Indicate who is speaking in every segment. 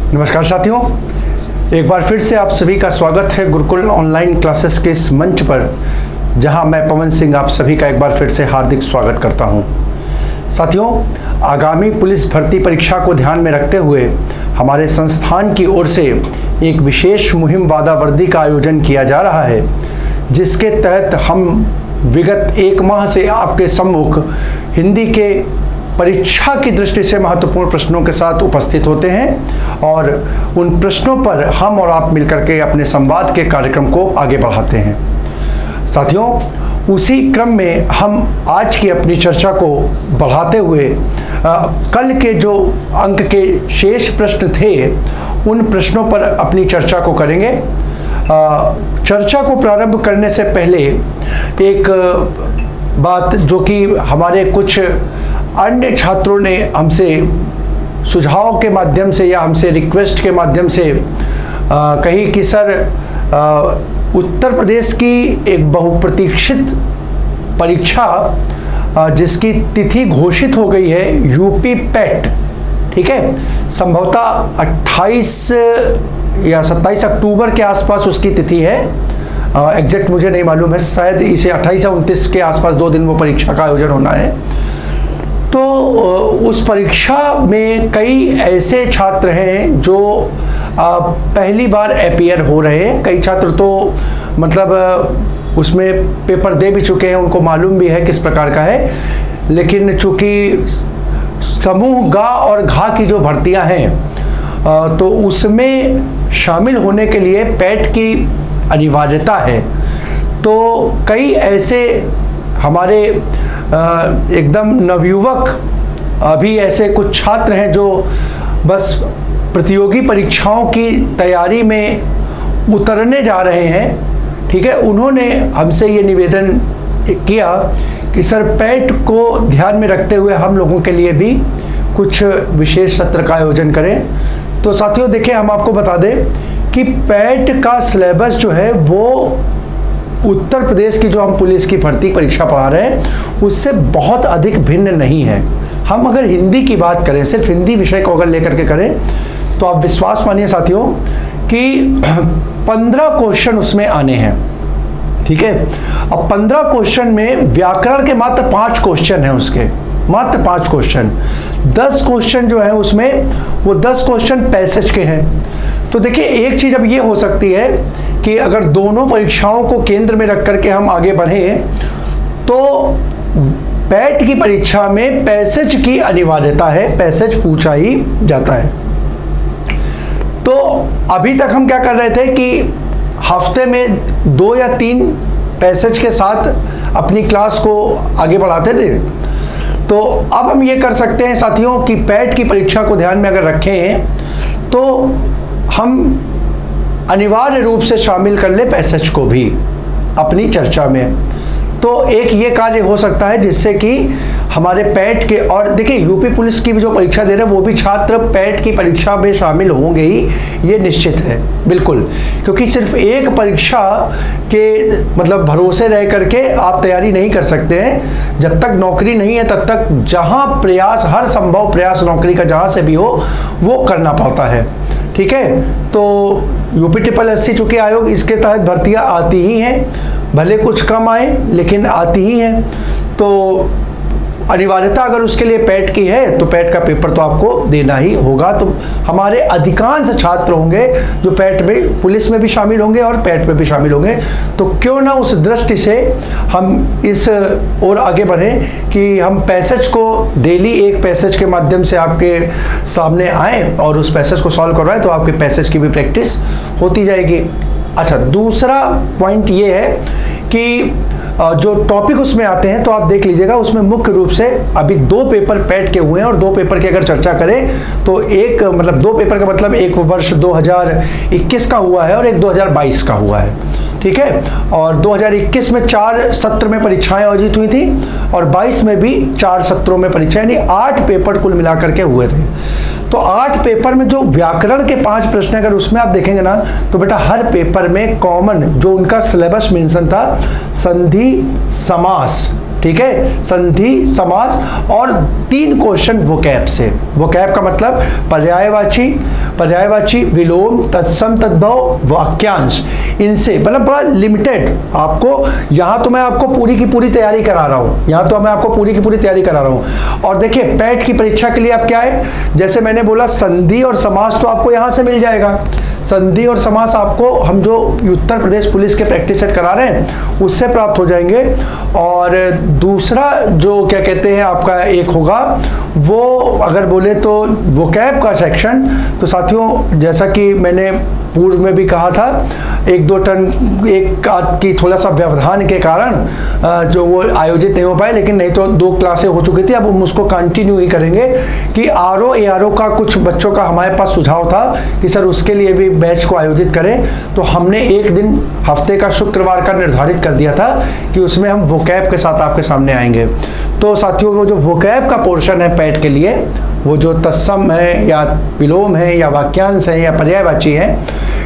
Speaker 1: नमस्कार साथियों, एक बार फिर से आप सभी का स्वागत है गुरुकुल ऑनलाइन क्लासेस के इस मंच पर, जहां मैं पवन सिंह आप सभी का एक बार फिर से हार्दिक स्वागत करता हूं। साथियों, आगामी पुलिस भर्ती परीक्षा को ध्यान में रखते हुए हमारे संस्थान की ओर से एक विशेष मुहिम वादा वर्दी का आयोजन किया जा रहा है, जिसके तहत हम विगत एक माह से आपके सम्मुख हिंदी के परीक्षा की दृष्टि से महत्वपूर्ण प्रश्नों के साथ उपस्थित होते हैं और उन प्रश्नों पर हम और आप मिलकर के अपने संवाद के कार्यक्रम को आगे बढ़ाते हैं। साथियों, उसी क्रम में हम आज की अपनी चर्चा को बढ़ाते हुए कल के जो अंक के शेष प्रश्न थे उन प्रश्नों पर अपनी चर्चा को करेंगे। चर्चा को प्रारंभ करने से पहले एक बात जो कि हमारे कुछ अन्य छात्रों ने हमसे सुझाव के माध्यम से या हमसे रिक्वेस्ट के माध्यम से कही कि सर उत्तर प्रदेश की एक बहुप्रतीक्षित परीक्षा जिसकी तिथि घोषित हो गई है, यूपी पैट, ठीक है, संभवतः 28 या 27 अक्टूबर के आसपास उसकी तिथि है। एग्जैक्ट मुझे नहीं मालूम है, शायद इसे 28 या 29 के आसपास 2 दिन वो परीक्षा का आयोजन होना है। तो उस परीक्षा में कई ऐसे छात्र हैं जो पहली बार अपीयर हो रहे हैं। कई छात्र तो मतलब उसमें पेपर दे भी चुके हैं, उनको मालूम भी है किस प्रकार का है, लेकिन चूंकि समूह गा और घा की जो भर्तियां हैं तो उसमें शामिल होने के लिए पैट की अनिवार्यता है। तो कई ऐसे हमारे एकदम नवयुवक अभी ऐसे कुछ छात्र हैं जो बस प्रतियोगी परीक्षाओं की तैयारी में उतरने जा रहे हैं, ठीक है। उन्होंने हमसे ये निवेदन किया कि सर पैट को ध्यान में रखते हुए हम लोगों के लिए भी कुछ विशेष सत्र का आयोजन करें। तो साथियों देखिए, हम आपको बता दें कि पैट का सिलेबस जो है वो उत्तर प्रदेश की जो हम पुलिस की भर्ती परीक्षा पढ़ा रहे हैं उससे बहुत अधिक भिन्न नहीं है। हम अगर हिंदी की बात करें, सिर्फ हिंदी विषय को अगर लेकर के करें, तो आप विश्वास मानिए साथियों कि 15 क्वेश्चन उसमें आने हैं, ठीक है। अब 15 क्वेश्चन में व्याकरण के मात्र 5 क्वेश्चन हैं, उसके मात्र 5 क्वेश्चन। 10 क्वेश्चन जो है उसमें वो 10 क्वेश्चन पैसेज के हैं। तो देखिए, एक चीज़ अब ये हो सकती है कि अगर दोनों परीक्षाओं को केंद्र में रख करके हम आगे बढ़ें तो पैट की परीक्षा में पैसेज की अनिवार्यता है, पैसेज पूछा ही जाता है। तो अभी तक हम क्या कर रहे थे कि हफ्ते में 2 या 3 पैसेज के साथ अपनी क्लास को आगे बढ़ाते थे। तो अब हम ये कर सकते हैं साथियों कि पैट की परीक्षा को ध्यान में अगर रखें तो हम अनिवार्य रूप से शामिल कर ले पैसेज को भी अपनी चर्चा में। तो एक ये कार्य हो सकता है जिससे कि हमारे पैट के, और देखिए यूपी पुलिस की भी जो परीक्षा दे रहे हैं वो भी छात्र पैट की परीक्षा में शामिल होंगे ही, ये निश्चित है बिल्कुल। क्योंकि सिर्फ एक परीक्षा के मतलब भरोसे रह करके आप तैयारी नहीं कर सकते हैं। जब तक नौकरी नहीं है तब तक जहाँ प्रयास, हर संभव प्रयास नौकरी का जहाँ से भी हो वो करना पड़ता है, ठीक है। तो यूपी SSS चूँकि आयोग, इसके तहत भर्तियाँ आती ही हैं, भले कुछ कम आए लेकिन आती ही हैं। तो अनिवार्यता अगर उसके लिए पैट की है तो पैट का पेपर तो आपको देना ही होगा। तो हमारे अधिकांश छात्र होंगे जो पैट में, पुलिस में भी शामिल होंगे और पैट में भी शामिल होंगे। तो क्यों ना उस दृष्टि से हम इस और आगे बढ़ें कि हम पैसेज को डेली एक पैसेज के माध्यम से आपके सामने आएँ और उस पैसेज को सॉल्व करवाएं, तो आपके पैसेज की भी प्रैक्टिस होती जाएगी। अच्छा, दूसरा पॉइंट ये है कि जो टॉपिक उसमें आते हैं तो आप देख लीजिएगा, उसमें मुख्य रूप से अभी 2 पेपर पैट के हुए हैं और 2 पेपर की अगर चर्चा करें तो एक मतलब 2 पेपर का मतलब एक वर्ष 2021 का हुआ है और एक 2022 का हुआ है, ठीक है। और 2021 में 4 सत्र में परीक्षाएं आयोजित हुई थी और 22 में भी 4 सत्रों में परीक्षाएं, यानी 8 पेपर कुल मिलाकर के हुए थे। तो 8 पेपर में जो व्याकरण के 5 प्रश्न अगर उसमें आप देखेंगे ना, तो बेटा हर पेपर में कॉमन जो उनका सिलेबस मेंशन था, संधि समास, ठीक है, संधि समास और 3 क्वेश्चन वोकैब से। वोकैब का मतलब पर्यायवाची, पर्यायवाची, विलोम, तत्सम, तद्भव, वाक्यांश, इनसे मतलब बड़ा लिमिटेड। आपको यहाँ तो मैं आपको पूरी की पूरी तैयारी करा रहा हूँ, यहाँ तो मैं आपको पूरी की पूरी तैयारी करा रहा हूँ। और देखिए पैट की परीक्षा के लिए आप क्या है, जैसे मैंने बोला संधि और समास तो आपको यहाँ से मिल जाएगा। संधि और समास आपको हम जो उत्तर प्रदेश पुलिस के प्रैक्टिस सेट करा रहे हैं उससे प्राप्त हो जाएंगे। और दूसरा जो क्या कहते हैं आपका एक होगा वो अगर बोले तो वोकैब का सेक्शन। तो साथियों जैसा कि मैंने पूर्व में भी कहा था, एक दो टर्न एक की थोड़ा सा व्यवधान के कारण जो वो आयोजित नहीं हो पाए, लेकिन नहीं तो 2 क्लासें हो चुकी थी। अब हम उसको कंटिन्यू ही करेंगे कि आरओ एआरओ का कुछ बच्चों का हमारे पास सुझाव था कि सर उसके लिए भी बैच को आयोजित करें। तो हमने एक दिन हफ्ते का शुक्रवार का निर्धारित कर दिया था कि उसमें हम वोकैब के साथ आपके सामने आएंगे। तो साथियों वो जो वोकैब का पोर्शन है पैट के लिए, वो जो तत्सम है या विलोम है या वाक्यांश है या पर्यायवाची है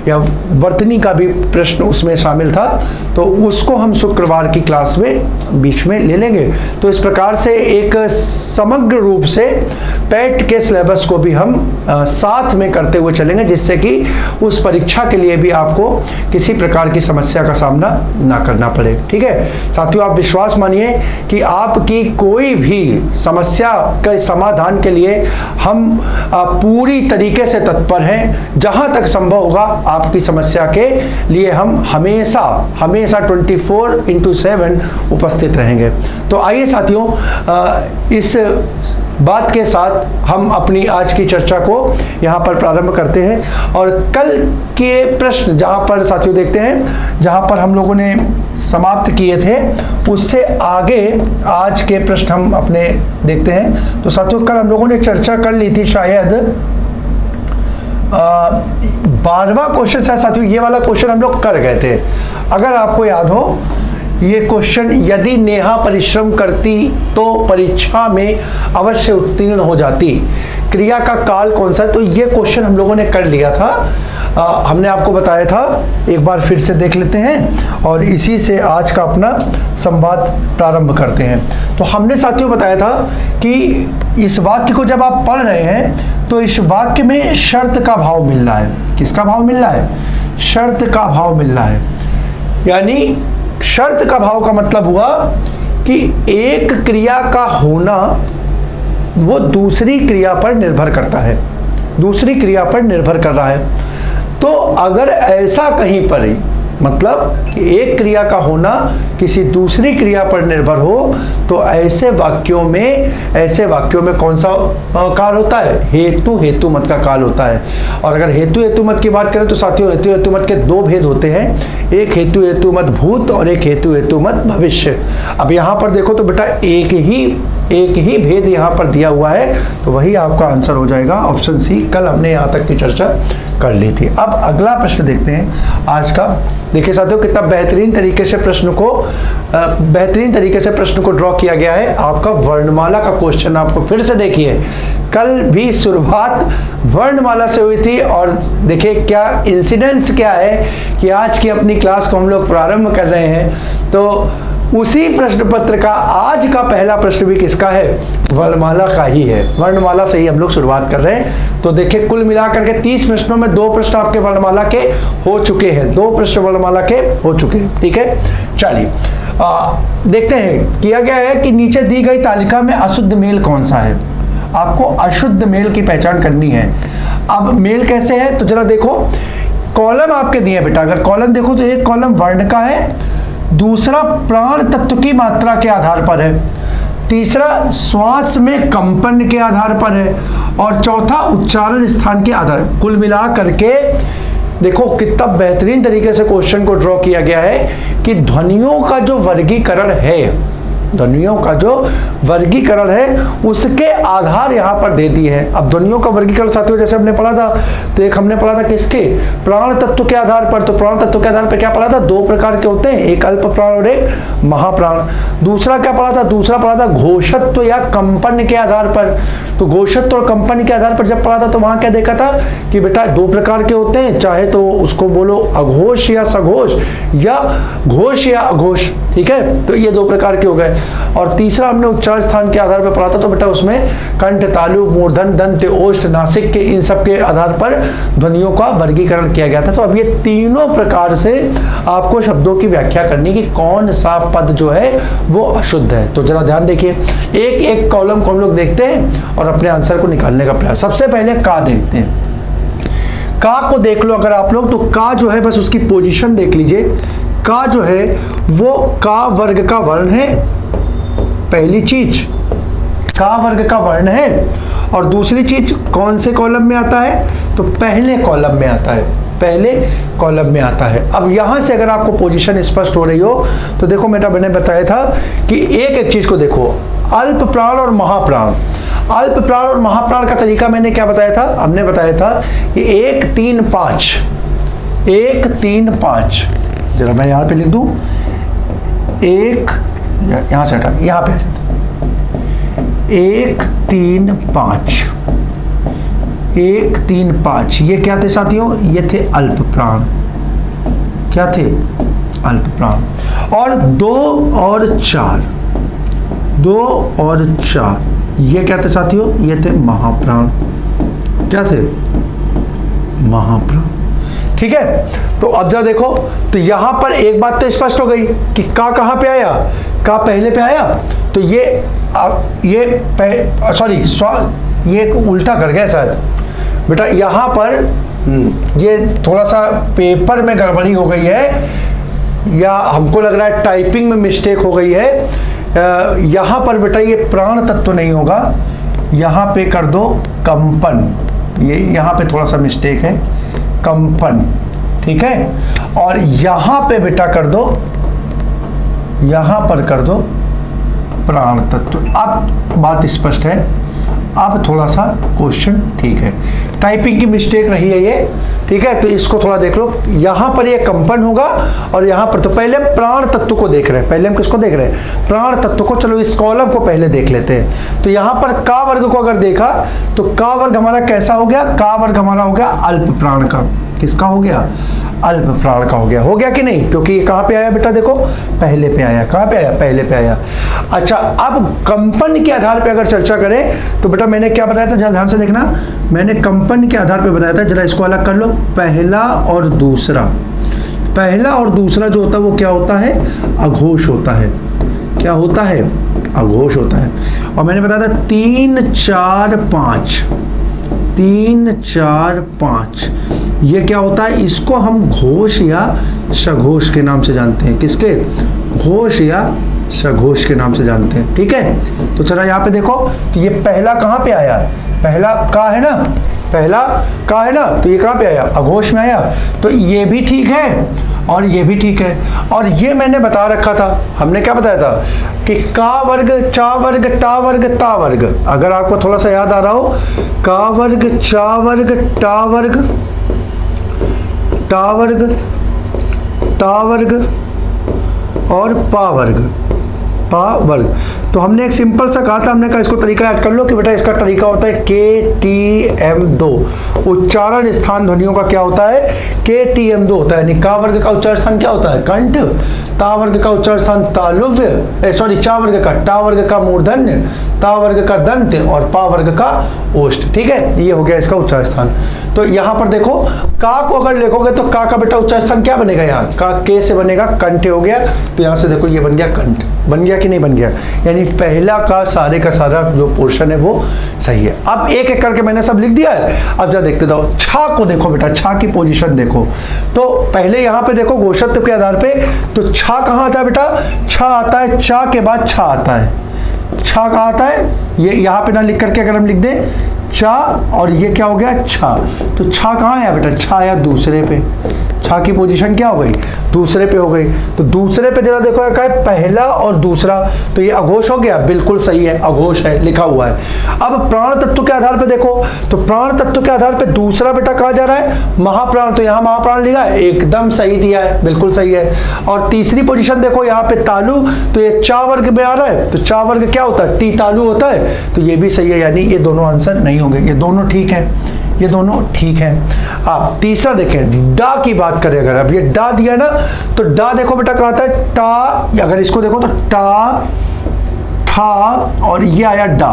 Speaker 1: या वर्तनी का भी प्रश्न उसमें शामिल था, तो उसको हम शुक्रवार की क्लास में बीच में ले लेंगे। तो इस प्रकार से एक समग्र रूप से पैट के सिलेबस को भी हम साथ में करते हुए चलेंगे, जिससे कि उस परीक्षा के लिए भी आपको किसी प्रकार की समस्या का सामना ना करना पड़े। ठीक है साथियों, आप विश्वास मानिए कि आपकी कोई भी समस्या के समाधान के लिए हम पूरी तरीके से तत्पर हैं। जहां तक संभव होगा आपकी समस्या के लिए हम हमेशा 24/7 उपस्थित रहेंगे। तो आइए साथियों इस बात के साथ हम अपनी आज की चर्चा को यहाँ पर प्रारंभ करते हैं। और कल के प्रश्न जहाँ पर साथियों देखते हैं, जहाँ पर हम लोगों ने समाप्त किए थे उससे आगे आज के प्रश्न हम अपने देखते हैं। तो साथियों कल हम लोगों ने चर्चा कर ली थी शायद 12वां क्वेश्चन है साथियों, ये वाला क्वेश्चन हम लोग कर गए थे। अगर आपको याद हो ये क्वेश्चन, यदि नेहा परिश्रम करती तो परीक्षा में अवश्य उत्तीर्ण हो जाती, क्रिया का काल कौन सा है, तो ये क्वेश्चन हम लोगों ने कर लिया था। हमने आपको बताया था, एक बार फिर से देख लेते हैं और इसी से आज का अपना संवाद प्रारंभ करते हैं। तो हमने साथियों बताया था कि इस वाक्य को जब आप पढ़ रहे हैं तो इस वाक्य में शर्त का भाव मिल रहा है। किसका भाव मिल रहा है? शर्त का भाव मिल रहा है। यानी शर्त का भाव का मतलब हुआ कि एक क्रिया का होना वो दूसरी क्रिया पर निर्भर करता है, दूसरी क्रिया पर निर्भर कर रहा है। तो अगर ऐसा कहीं पर ही मतलब कि एक क्रिया का होना किसी दूसरी क्रिया पर निर्भर हो, तो ऐसे वाक्यों में कौन सा काल होता है? हेतु हेतुमत का काल होता है। और अगर हेतु हेतुमत की बात करें तो साथियों हेतु हेतुमत के 2 भेद होते हैं, एक हेतु हेतुमत भूत और एक हेतु हेतुमत भविष्य। अब यहाँ पर देखो तो बेटा एक ही भेद यहाँ पर दिया हुआ है, तो वही आपका आंसर हो जाएगा ऑप्शन सी। कल हमने यहाँ तक की चर्चा कर ली थी। अब अगला प्रश्न देखते हैं आज का। देखिए साथियों कितना बेहतरीन तरीके से प्रश्न को ड्रॉ किया गया है। आपका वर्णमाला का क्वेश्चन आपको फिर से देखिए, कल भी शुरुआत वर्णमाला से हुई थी और देखिए क्या इंसिडेंस क्या है कि आज की अपनी क्लास को हम लोग प्रारंभ कर रहे हैं। तो उसी प्रश्न पत्र का आज का पहला प्रश्न भी किसका है? वर्णमाला का ही है। वर्णमाला से ही हम लोग शुरुआत कर रहे हैं। तो देखिए कुल मिलाकर के 30 प्रश्नों में 2 प्रश्न आपके वर्णमाला के हो चुके हैं, 2 प्रश्न वर्णमाला के हो चुके हैं। ठीक है चलिए देखते हैं। किया गया है कि नीचे दी गई तालिका में अशुद्ध मेल कौन सा है। आपको अशुद्ध मेल की पहचान करनी है। अब मेल कैसे है तो जरा देखो, कॉलम आपके दिए बेटा। अगर कॉलम देखो तो एक कॉलम वर्ण का है, दूसरा प्राण तत्व की मात्रा के आधार पर है, तीसरा श्वास में कंपन के आधार पर है और चौथा उच्चारण स्थान के आधार। कुल मिला करके देखो कितना बेहतरीन तरीके से क्वेश्चन को ड्रॉ किया गया है कि ध्वनियों का जो वर्गीकरण है, ध्वनियों का जो वर्गीकरण है उसके आधार यहाँ पर दे दिए हैं। अब ध्वनियों का वर्गीकरण साथियों जैसे हमने पढ़ा था, तो एक हमने पढ़ा था किसके? प्राण तत्व के आधार पर। तो प्राण तत्व के आधार पर क्या पढ़ा था? 2 प्रकार के होते हैं, एक अल्प प्राण और एक महाप्राण। दूसरा क्या पढ़ा था? दूसरा पढ़ा था घोषत्व या कंपन के आधार पर। तो घोषत्व और कंपन के आधार पर जब पढ़ा था तो वहां क्या देखा था कि बेटा 2 प्रकार के होते हैं, चाहे तो उसको बोलो अघोष या सघोष या घोष या अघोष। ठीक है, तो ये 2 प्रकार के हो गए। और तीसरा हमने उच्चारण स्थान के आधार पर पढ़ा था, तो बेटा उसमें कंठ, तालु, मूर्धन, दंत, ओष्ठ, नासिक के इन सब के आधार पर ध्वनियों का वर्गीकरण किया गया था। तो अब ये तीनों प्रकार से आपको शब्दों की व्याख्या करनी कि कौन सा पद जो है वो अशुद्ध है। तो जरा ध्यान देखिए, एक एक कॉलम को हम लोग देखते हैं और अपने आंसर को निकालने का प्रयास। सबसे पहले का देखते हैं। का को देख लो अगर आप लोग, तो का जो है बस उसकी पोजीशन देख लीजिए। का जो है वो का वर्ग का वर्ण है, पहली चीज का वर्ग का वर्ण है। और दूसरी चीज कौन से कॉलम में आता है, तो पहले कॉलम में आता है, पहले कॉलम में आता है। अब यहां से अगर आपको पोजीशन स्पष्ट हो रही हो तो देखो बेटा, मैंने बताया था कि एक एक चीज को देखो, अल्प प्राण और महाप्राण। अल्प प्राण और महाप्राण का तरीका मैंने क्या बताया था, हमने बताया था कि 1 3 5, 1 3 5, जरा मैं यहां पे लिख दूं, एक यहां से हटा, यहां पे 1 3 5, 1 3 5, ये क्या थे साथियों, ये थे अल्प प्राण। क्या थे, अल्प प्राण। और 2 और 4, 2 और 4, ये क्या थे साथियों, ये थे महाप्राण। क्या थे, महाप्राण। ठीक है, तो अब जरा देखो, तो यहां पर एक बात तो स्पष्ट हो गई कि का कहां पे आया, का पहले पे आया। तो ये सॉरी, ये उल्टा कर गया शायद बेटा, यहां पर ये थोड़ा सा पेपर में गड़बड़ी हो गई है, या हमको लग रहा है टाइपिंग में मिस्टेक हो गई है। यहां पर बेटा ये प्राण तत्व नहीं होगा, यहां पे कर दो कंपन, ये यहां पे थोड़ा सा मिस्टेक है, कंपन। ठीक है, और यहां पे बेटा कर दो, यहां पर कर दो प्राण तत्व। अब बात स्पष्ट है, अब थोड़ा सा क्वेश्चन ठीक है, टाइपिंग की मिस्टेक नहीं है ये। ठीक है, तो इसको थोड़ा देख लो, यहां पर ये कंपन होगा और यहां पर, तो पहले हम प्राण तत्व को देख रहे हैं, पहले हम किसको देख रहे हैं, प्राण तत्व को। चलो इस कॉलम को पहले देख लेते हैं। तो यहां पर का वर्ग को अगर देखा तो का वर्ग हमारा कैसा हो गया, का वर्ग हमारा हो गया अल्प प्राण का। किसका हो गया, अल्प प्राण का हो गया कि नहीं, क्योंकि ये कहां पे आया बेटा, देखो पहले पे आया। कहां पे आया, पहले पे आया। अच्छा, अब कंपन के आधार पे अगर चर्चा करें तो बेटा मैंने क्या बताया था, जरा ध्यान से देखना, मैंने कंपन के आधार पे बताया था, जरा इसको अलग कर लो, पहला और दूसरा। पहला और दूसरा जो होता है वो क्या होता है, अघोष होता है। क्या होता है, अघोष होता है। और मैंने बताया था 3 4 5, 3 4 5, ये क्या होता है, इसको हम घोष या सघोष के नाम से जानते हैं। किसके, घोष या सघोष के नाम से जानते हैं। ठीक है, तो चला यहाँ पे देखो, तो ये पहला कहाँ पे आया, पहला का है ना, पहला का है ना, तो ये कहाँ पे आया, अघोष में आया। तो ये भी ठीक है और ये भी ठीक है। और ये मैंने बता रखा था, हमने क्या बताया था कि का वर्ग, चा वर्ग, टा वर्ग, ता वर्ग। अगर आपको थोड़ा सा याद आ रहा हो, का वर्ग, चा वर्ग, टा वर्ग, टा वर्ग, ता वर्ग और पा वर्ग, पा वर्ग। तो हमने एक सिंपल सा कहा था, हमने कहा इसको तरीका याद कर लो कि बेटा इसका तरीका होता है KTM2। उच्चारण स्थान ध्वनियों का क्या होता है, KTM2 होता है। यानी का वर्ग का उच्चारण स्थान क्या होता है, कंठ। ता वर्ग का उच्चारण स्थान तालुव्य, सॉरी चा वर्ग का, टा वर्ग का मूर्धन्य, ता वर्ग का दंत और पा वर्ग का ओष्ठ। ठीक है, ये हो गया इसका उच्चारण स्थान। तो यहाँ पर देखो, का को अगर लिखोगे तो का बेटा उच्चारण स्थान क्या बनेगा, यहाँ का के से बनेगा कंठ हो गया। तो यहाँ से देखो ये बन गया कंठ, बन गया कि नहीं बन गया, यानी पहला का सारे का सारा जो पोर्शन है वो सही है। अब एक एक करके मैंने सब लिख दिया है, अब जा देखते जाओ। छा को देखो बेटा, छा की पोजीशन देखो, तो पहले यहाँ पे देखो घोषत्व के आधार पे, तो छा कहाँ आता है बेटा, छा आता है, चा के बाद छा आता है। छा कहाँ आता है, ये यहाँ पे ना लिख करके अगर हम लिख दें चा, और ये क्या हो गया, छा। तो छा कहाँ आया बेटा, छा आया दूसरे पे। छा की पोजीशन क्या हो गई, दूसरे पे हो गई। तो दूसरे पे जरा देखो क्या है, पहला और दूसरा, तो ये अघोष हो गया, बिल्कुल सही है, अघोष है, लिखा हुआ है। अब प्राण तत्व के आधार पे देखो, तो प्राण तत्व के आधार पे दूसरा बेटा कहा जा रहा है, महाप्राण। तो यहाँ महाप्राण लिखा है, एकदम सही दिया है, बिल्कुल सही है। और तीसरी पोजीशन देखो यहाँ पे तालु, तो ये चा वर्ग में आ रहा है, तो चा वर्ग क्या होता है, टी तालु होता है, तो ये भी सही है। यानी ये दोनों आंसर नहीं होंगे, ये दोनों ठीक है, ये दोनों ठीक है। आप तीसरा देखें, डा की बात करें अगर, अब ये डा दिया ना, तो डा देखो बेटा क्या आता है, टा, अगर इसको देखो तो टा ठा और ये आया डा।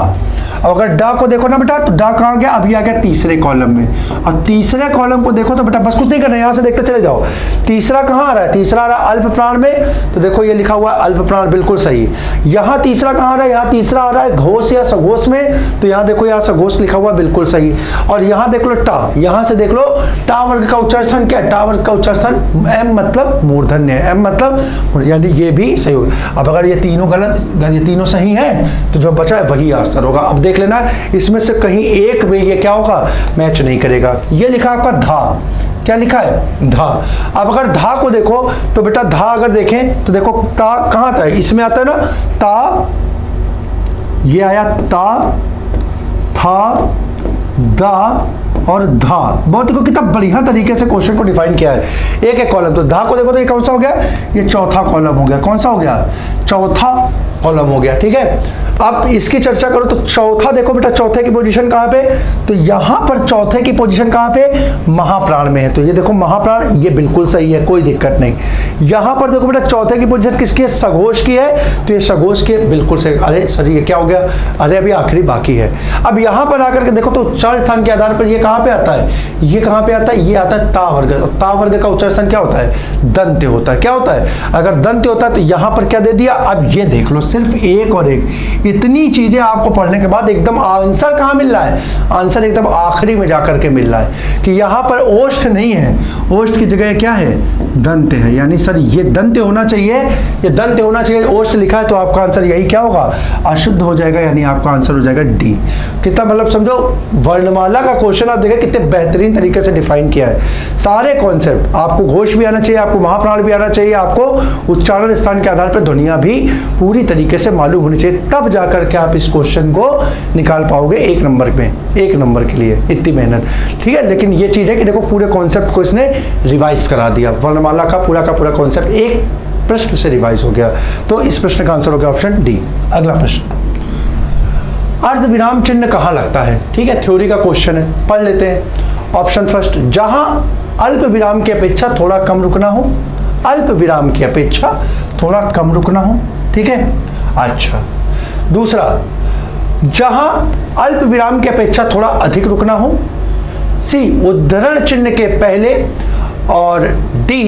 Speaker 1: अब अगर डा को देखो ना बेटा, तो डा कहाँ गया, अभी आ गया तीसरे कॉलम में। और तीसरे कॉलम को देखो तो बेटा बस कुछ नहीं करना, यहाँ से देखते चले जाओ। तीसरा कहाँ आ रहा है, तीसरा आ रहा है अल्प प्राण में, तो देखो ये लिखा हुआ है अल्प प्राण, बिल्कुल सही। यहाँ तीसरा कहाँ आ रहा है, यहाँ तीसरा आ रहा है घोष या सघोष में, तो यहाँ देखो यहाँ सघोष लिखा हुआ है, बिल्कुल सही। और यहाँ देख लो टा, यहाँ से देख लो टा वर्ग का उच्चार स्थान क्या है, टा वर्ग का उच्चार स्थान एम मतलब मूर्धन्य है, एम मतलब, यानी ये भी सही होगा। अब अगर ये तीनों गलत, ये तीनों सही है तो जो बचा है वही आंसर होगा। अब देख लेना इसमें से कहीं एक में ये क्या होगा, मैच नहीं करेगा। ये लिखा आपका धा, क्या लिखा है, धा। अब अगर धा को देखो तो बेटा धा अगर देखें तो देखो ता कहाँ था, इसमें आता है ना ता, ये आया ता, था, दा और धा। बहुत देखो कितना बढ़िया तरीके से क्वेश्चन को डिफाइन किया है, एक एक कॉलम। तो धा को देखो तो ये कौन सा हो गया, ये चौथा कॉलम हो गया। कौन सा हो गया, चौथा कॉलम हो गया, ठीक है। अब इसकी चर्चा करो तो चौथा देखो बेटा, चौथे की पोजीशन कहाँ पे, तो यहाँ पर चौथे की पोजीशन कहाँ पे, महाप्राण में है। तो ये देखो महाप्राण, ये बिल्कुल सही है, कोई दिक्कत नहीं। यहाँ पर देखो बेटा चौथे की पोजीशन किसकी है, सघोष की है, तो ये सघोष की है, बिल्कुल सही। अरे सर ये क्या हो गया, अरे अभी आखिरी बाकी है। अब यहाँ पर आकर के देखो तो उच्चार स्थान के आधार पर ये कहाँ पे आता है, ये कहाँ पे आता है, ये आता है ता वर्ग। ता वर्ग का उच्चार स्थान क्या होता है, दंत्य होता है। क्या होता है, अगर दंत्य होता है तो यहाँ पर क्या दे दिया। अब ये देख लो सिर्फ एक और एक, इतनी चीजें आपको पढ़ने के बाद एकदम आंसर कहाँ मिल रहा है, आंसर एकदम आखिरी में जाकर के मिल रहा है कि यहाँ पर ओष्ठ नहीं है, ओष्ठ की जगह क्या है, दंत्य है। यानी सर ये दंत्य होना चाहिए, ये दंत्य होना चाहिए, ओष्ठ लिखा है तो आपका आंसर यही क्या होगा, अशुद्ध हो जाएगा, यानी आपका आंसर हो जाएगा डी। कितना मतलब समझो वर्णमाला का क्वेश्चन आप देखें कितने बेहतरीन तरीके से डिफाइन किया है। सारे कॉन्सेप्ट आपको घोष भी आना चाहिए, आपको महाप्राण भी आना चाहिए, आपको उच्चारण स्थान के आधार पर ध्वनियां भी पूरी तरीके से मालूम होनी चाहिए, तब जाकर के आप इस क्वेश्चन को निकाल पाओगे एक नंबर में, एक नंबर के लिए इतनी मेहनत, ठीक है। लेकिन ये चीज है कि देखो पूरे कॉन्सेप्ट को इसने रिवाइज करा दिया, वर्णमाला का पूरा कॉन्सेप्ट एक प्रश्न से रिवाइज हो गया। तो इस प्रश्न का आंसर हो गया ऑप्शन डी। अगला प्रश्न, अर्धविराम चिन्ह कहाँ लगता है, ठीक है, थ्योरी का क्वेश्चन है, पढ़ लेते हैं। ऑप्शन फर्स्ट, जहां अल्प विराम की अपेक्षा थोड़ा कम रुकना हो, अल्प विराम की अपेक्षा थोड़ा कम रुकना हो, ठीक है। अच्छा, दूसरा, जहां अल्प विराम की अपेक्षा थोड़ा अधिक रुकना हो, सी उद्धरण चिन्ह के पहले, और डी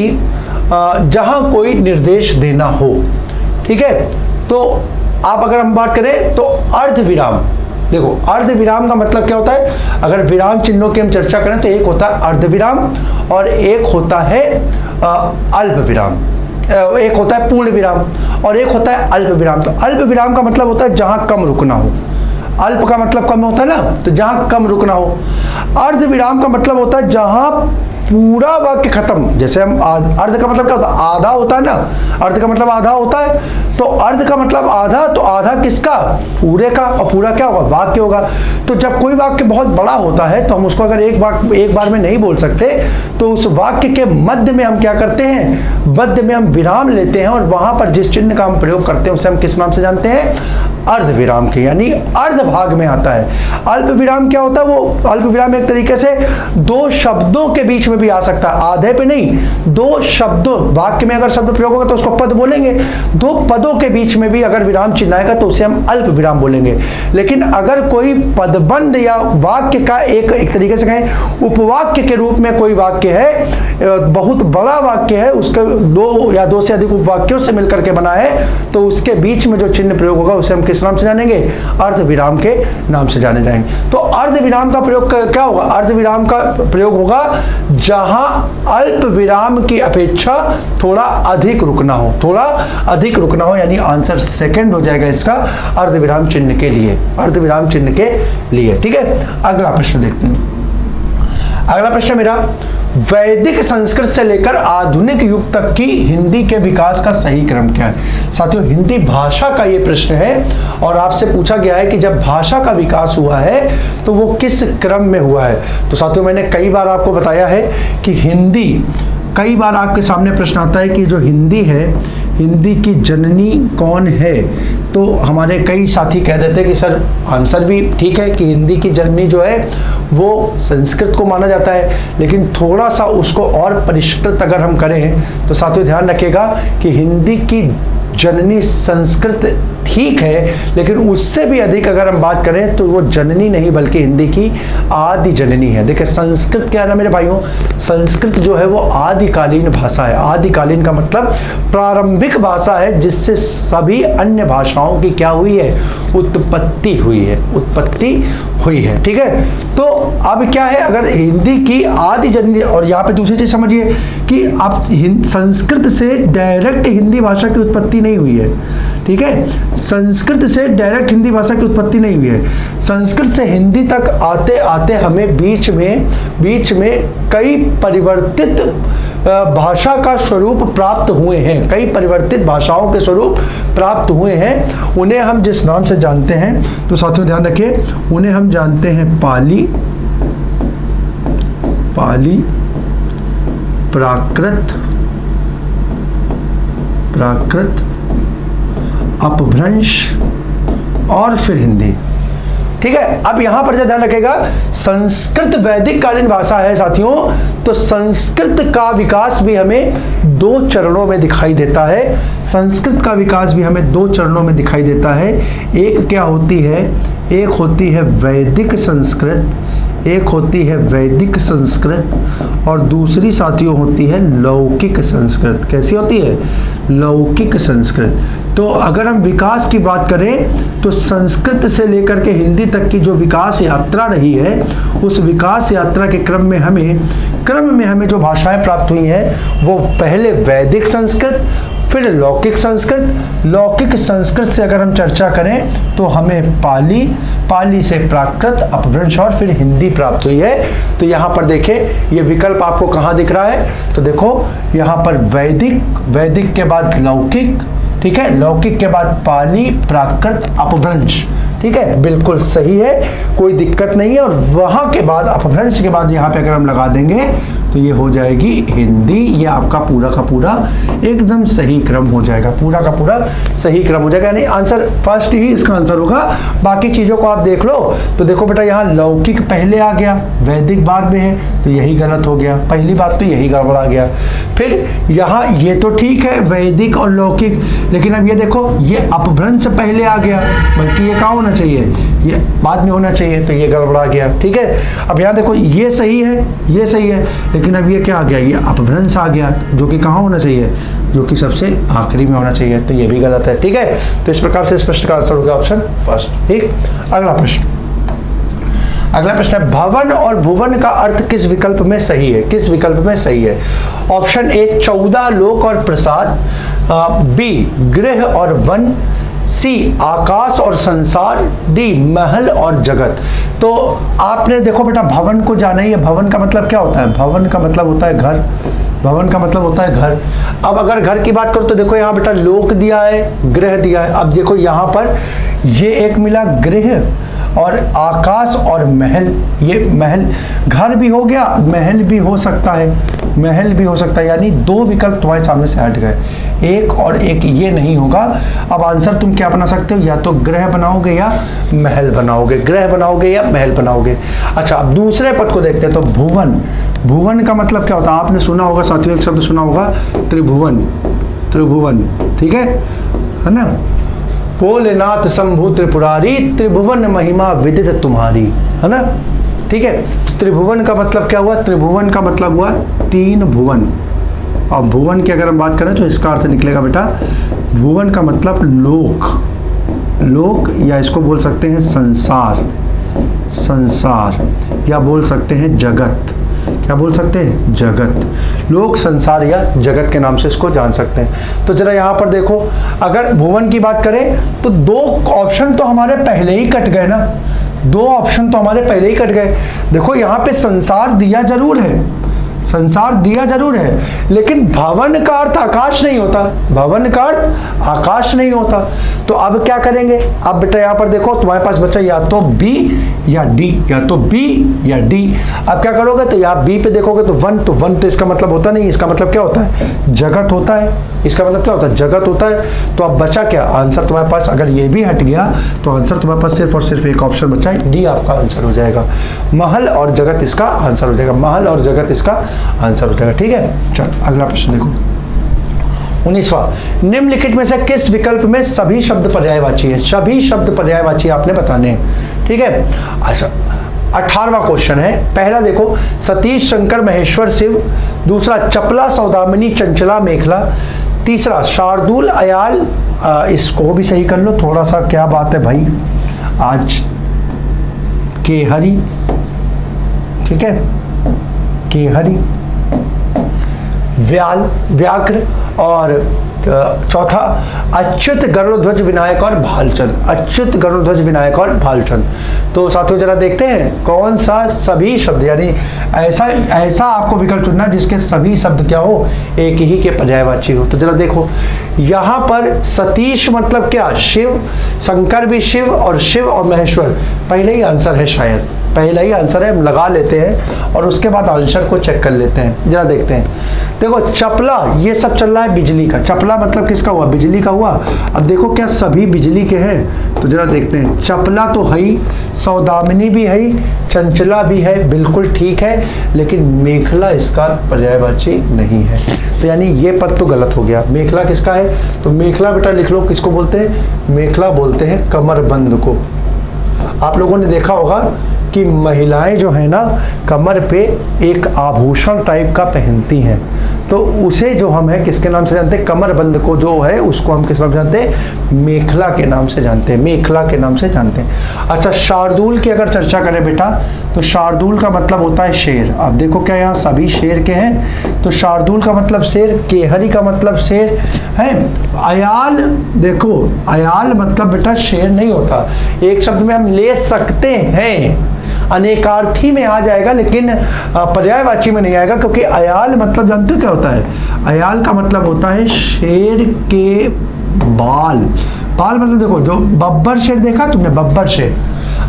Speaker 1: जहां कोई निर्देश देना हो, ठीक है। तो आप अगर हम बात करें तो अर्ध विराम, देखो अर्ध विराम का मतलब क्या होता है, अगर विराम चिन्हों की हम चर्चा करें तो एक होता है अर्ध विराम और एक होता है अल्प विराम, एक होता है पूर्ण विराम और एक होता है अल्प विराम। तो अल्प विराम का मतलब होता है जहां कम रुकना हो, अल्प का मतलब कम होता है ना, तो जहां कम रुकना हो। अर्ध विराम का मतलब होता है जहां पूरा वाक्य खत्म, जैसे हम अर्ध का मतलब क्या होता है, आधा होता है ना, अर्ध का मतलब आधा होता है, तो अर्ध का मतलब आधा, तो आधा किसका, पूरे का, और पूरा क्या होगा, वाक्य होगा। तो जब कोई वाक्य बहुत बड़ा होता है तो हम उसको अगर एक बार में नहीं बोल सकते, तो उस वाक्य के मध्य में हम क्या करते हैं, मध्य में हम विराम लेते हैं, और वहां पर जिस चिन्ह का हम प्रयोग करते हैं उसे हम किस नाम से जानते हैं, अर्ध विराम के, यानी अर्ध भाग में आता है। अल्प विराम क्या होता है, वो अल्प विराम एक तरीके से दो शब्दों के बीच में भी आ सकता है, आधे पे नहीं, दो शब्दों, वाक्य में अगर शब्द प्रयोग होगा तो उसको पद बोलेंगे, दो पदों के बीच में भी अगर विराम चिन्ह आएगा तो उसे हम अल्प विराम बोलेंगे। लेकिन अगर कोई पदबंध या वाक्य का एक तरीके से कहें उपवाक्य के रूप में कोई वाक्य है, बहुत बड़ा वाक्य है, उसके दो या दो से अधिक उपवाक्यों से मिलकर के बना है, तो उसके बीच में जो चिन्ह प्रयोग होगा उसे हम किस नाम से जानेंगे, अर्ध विराम के नाम से जाने जाएंगे। तो अर्ध विराम का प्रयोग क्या होगा, अर्ध विराम का प्रयोग होगा जहां अल्प विराम की अपेक्षा थोड़ा अधिक रुकना हो, थोड़ा अधिक रुकना हो, यानी आंसर सेकंड हो जाएगा इसका, अर्ध विराम चिन्ह के लिए, अर्ध विराम चिन्ह के लिए, ठीक है। अगला प्रश्न देखते हैं। अगला प्रश्न मेरा, वैदिक संस्कृत से लेकर आधुनिक युग तक की हिंदी के विकास का सही क्रम क्या है। साथियों, हिंदी भाषा का ये प्रश्न है और आपसे पूछा गया है कि जब भाषा का विकास हुआ है तो वो किस क्रम में हुआ है। तो साथियों, मैंने कई बार आपको बताया है कि हिंदी, कई बार आपके सामने प्रश्न आता है कि जो हिंदी है, हिंदी की जननी कौन है, तो हमारे कई साथी कह देते हैं कि सर आंसर भी ठीक है कि हिंदी की जननी जो है वो संस्कृत को माना जाता है, लेकिन थोड़ा सा उसको और परिष्कृत अगर हम करें तो साथियों ध्यान रखिएगा कि हिंदी की जननी संस्कृत ठीक है, लेकिन उससे भी अधिक अगर हम बात करें तो वो जननी नहीं बल्कि हिंदी की आदि जननी है। देखिए संस्कृत क्या है ना मेरे भाइयों, संस्कृत जो है वो आदिकालीन भाषा है। आदिकालीन का मतलब प्रारंभिक भाषा है जिससे सभी अन्य भाषाओं की क्या हुई है, उत्पत्ति हुई है, उत्पत्ति हुई है। ठीक है, तो अब क्या है, अगर हिंदी की आदि जननी, और यहाँ पे दूसरी चीज समझिए कि आप संस्कृत से डायरेक्ट हिंदी भाषा की उत्पत्ति नहीं हुई है। ठीक है, संस्कृत से डायरेक्ट हिंदी भाषा की उत्पत्ति नहीं हुई है। संस्कृत से हिंदी तक आते आते हमें बीच में कई परिवर्तित भाषा का स्वरूप प्राप्त हुए हैं, कई परिवर्तित भाषाओं के स्वरूप प्राप्त हुए हैं। उन्हें हम जिस नाम से जानते हैं, तो साथियों ध्यान रखिए, उन्हें हम जानते हैं पाली, प्राकृत, अपभ्रंश और फिर हिंदी। ठीक है, अब यहां पर ध्यान रखेगा, संस्कृत वैदिक कालीन भाषा है साथियों, तो संस्कृत का विकास भी हमें 2 चरणों में दिखाई देता है। संस्कृत का विकास भी हमें 2 चरणों में दिखाई देता है। एक क्या होती है, एक होती है वैदिक संस्कृत, एक होती है वैदिक संस्कृत, और दूसरी साथियों होती है लौकिक संस्कृत। कैसी होती है, लौकिक संस्कृत। तो अगर हम विकास की बात करें तो संस्कृत से लेकर के हिंदी तक की जो विकास यात्रा रही है, उस विकास यात्रा के क्रम में हमें जो भाषाएं प्राप्त हुई हैं वो पहले वैदिक संस्कृत, फिर लौकिक संस्कृत। लौकिक संस्कृत से अगर हम चर्चा करें तो हमें पाली से प्राकृत, अपभ्रंश और फिर हिंदी प्राप्त हुई है। तो यहाँ पर देखें, ये विकल्प आपको कहाँ दिख रहा है, तो देखो यहाँ पर वैदिक के बाद लौकिक, ठीक है, लौकिक के बाद पाली, प्राकृत, अपभ्रंश। ठीक है, बिल्कुल सही है, कोई दिक्कत नहीं है। और वहां के बाद अपभ्रंश के बाद यहाँ पे अगर हम लगा देंगे तो ये हो जाएगी हिंदी। ये आपका पूरा का पूरा एकदम सही क्रम हो जाएगा, पूरा का पूरा सही क्रम हो जाएगा। यानी आंसर फर्स्ट ही इसका आंसर होगा। बाकी चीजों को आप देख लो, तो देखो बेटा यहाँ लौकिक पहले आ गया, वैदिक बाद में है, तो यही गलत हो गया, पहली बात तो यही गड़बड़ा गया। फिर यहाँ ये तो ठीक है वैदिक और लौकिक, लेकिन अब ये देखो ये अपभ्रंश पहले आ गया, बल्कि ये कहाँ होना चाहिए, ये बाद में होना चाहिए, तो ये गड़बड़ा गया। ठीक है, अब यहाँ देखो ये सही है, ये सही है, लेकिन अब ये क्या आ गया, ये अपभ्रंश आ गया, जो कि कहाँ होना चाहिए, जो कि सबसे आखिरी में होना चाहिए, तो ये भी गलत है। ठीक है, तो इस प्रकार से इस प्रश्न का आंसर होगा ऑप्शन फर्स्ट। ठीक, अगला प्रश्न है, भवन और भुवन का अर्थ किस विकल्प में सही है, किस विकल्प में सही है। ऑप्शन ए 14 लोक और प्रसाद, बी गृह और वन, सी आकाश और संसार, डी महल और जगत। तो आपने देखो बेटा भवन को जाना ही है। भवन का मतलब क्या होता है, भवन का मतलब होता है घर, भवन का मतलब होता है घर। अब अगर घर की बात करो तो देखो यहाँ बेटा लोक दिया है, गृह दिया है। अब देखो यहाँ पर ये एक मिला गृह और आकाश और महल, ये महल, घर भी हो गया, महल भी हो सकता है, महल भी हो सकता है, यानी 2 विकल्प तुम्हारे सामने से हट गए, एक और एक, ये नहीं होगा। अब आंसर तुम क्या बना सकते हो, या तो गृह बनाओगे या महल बनाओगे, गृह बनाओगे या महल बनाओगे। अच्छा, अब दूसरे पद को देखते हैं, तो भुवन, भुवन का मतलब क्या होता है, आपने सुना होगा साथियों, एक शब्द सुना होगा त्रिभुवन, त्रिभुवन, ठीक है ना, भोलेनाथ शंभु त्रिपुरारी, त्रिभुवन महिमा विदित तुम्हारी, है ना। ठीक है, तो त्रिभुवन का मतलब क्या हुआ, त्रिभुवन का मतलब हुआ 3 भुवन, और भुवन की अगर हम बात करें तो इसका अर्थ निकलेगा बेटा, भुवन का मतलब लोक, लोक, या इसको बोल सकते हैं संसार, संसार, या बोल सकते हैं जगत, क्या बोल सकते हैं, जगत, लोक, संसार या जगत के नाम से इसको जान सकते हैं। तो जरा यहाँ पर देखो, अगर भुवन की बात करें तो 2 ऑप्शन तो हमारे पहले ही कट गए ना, 2 ऑप्शन तो हमारे पहले ही कट गए। देखो यहाँ पे संसार दिया जरूर है, संसार दिया जरूर है, लेकिन भवन का अर्थ आकाश नहीं होता, भवन का अर्थ आकाश नहीं होता। तो अब क्या करेंगे, अब बेटा यहाँ पर देखो तुम्हारे पास बच्चा या तो बी या डी, या तो बी या डी। अब क्या करोगे, तो यहाँ बी पे देखोगे तो वन, तो वन तो इसका मतलब होता नहीं, इसका मतलब क्या होता है, जगत होता है, इसका मतलब क्या होता है, जगत होता है। तो अब बचा क्या आंसर तुम्हारे पास, अगर ये भी हट गया तो आंसर तुम्हारे पास सिर्फ और सिर्फ एक ऑप्शन बचा है, डी आपका आंसर हो जाएगा, महल और जगत इसका आंसर हो जाएगा, महल और जगत इसका आंसर हो जाएगा। ठीक है, चल अगला प्रश्न देखो। 19वां, निम्नलिखित में से किस विकल्प में सभी शब्द पर्यायवाची है? सभी शब्द पर्यायवाची आपने बताने हैं, ठीक है। अच्छा, 18वां क्वेश्चन है, पहला देखो, सतीश शंकर महेश्वर शिव, दूसरा चपला सौदामिनी चंचला मेखला, तीसरा शार्दुल अयाल, इसको भी सही कर लो थोड़ा सा, क्या बात है भाई आज केहरी, ठीक है, केहरी, व्याघ्र, और चौथा अच्युत गरुड़ध्वज विनायक और भालचंद, अच्युत गरुड़ध्वज विनायक और भालचंद। तो साथियों जरा देखते हैं कौन सा सभी शब्द, यानी ऐसा आपको विकल्प चुनना जिसके सभी शब्द क्या हो, एक ही के पर्यायवाची हो। तो जरा देखो यहाँ पर सतीश मतलब क्या, शिव, शंकर भी शिव, और शिव और महेश्वर पहले ही आंसर है, शायद पहला ही आंसर है, हम लगा लेते हैं और उसके बाद आंसर को चेक कर लेते हैं। जरा देखते हैं, देखो चपला, ये सब चल रहा है बिजली का, चपला मतलब किसका हुआ, बिजली का हुआ। अब देखो क्या सभी बिजली के हैं, तो जरा देखते हैं, चपला तो है ही, सौदामिनी भी है, चंचला भी है, बिल्कुल ठीक है, लेकिन मेखला इसका पर्यायवाची नहीं है, तो यानी ये पद तो गलत हो गया। मेखला किसका है, तो मेखला बेटा लिख लो, किसको बोलते हैं, मेखला बोलते हैं कमरबंद को। आप लोगों ने देखा होगा कि महिलाएं जो है ना कमर पे एक आभूषण टाइप का पहनती हैं, तो उसे जो हम है किसके नाम से जानते हैं, कमरबंद को जो है उसको हम किस नाम से जानते हैं, मेखला के नाम से जानते हैं, मेखला के नाम से जानते हैं। अच्छा, शार्दुल की अगर चर्चा करें बेटा, तो शार्दुल का मतलब होता है शेर। अब देखो क्या यहाँ सभी शेर के हैं, तो शार्दुल का मतलब शेर, केहरी का मतलब शेर है, अयाल, देखो अयाल मतलब बेटा शेर नहीं होता, एक शब्द में हम ले सकते हैं, अनेकार्थी में आ जाएगा लेकिन पर्यायवाची में नहीं आएगा, क्योंकि अयाल मतलब जानते हो क्या होता है, अयाल का मतलब होता है शेर के बाल। बाल मतलब देखो, जो बब्बर शेर देखा तुमने, बब्बर शेर,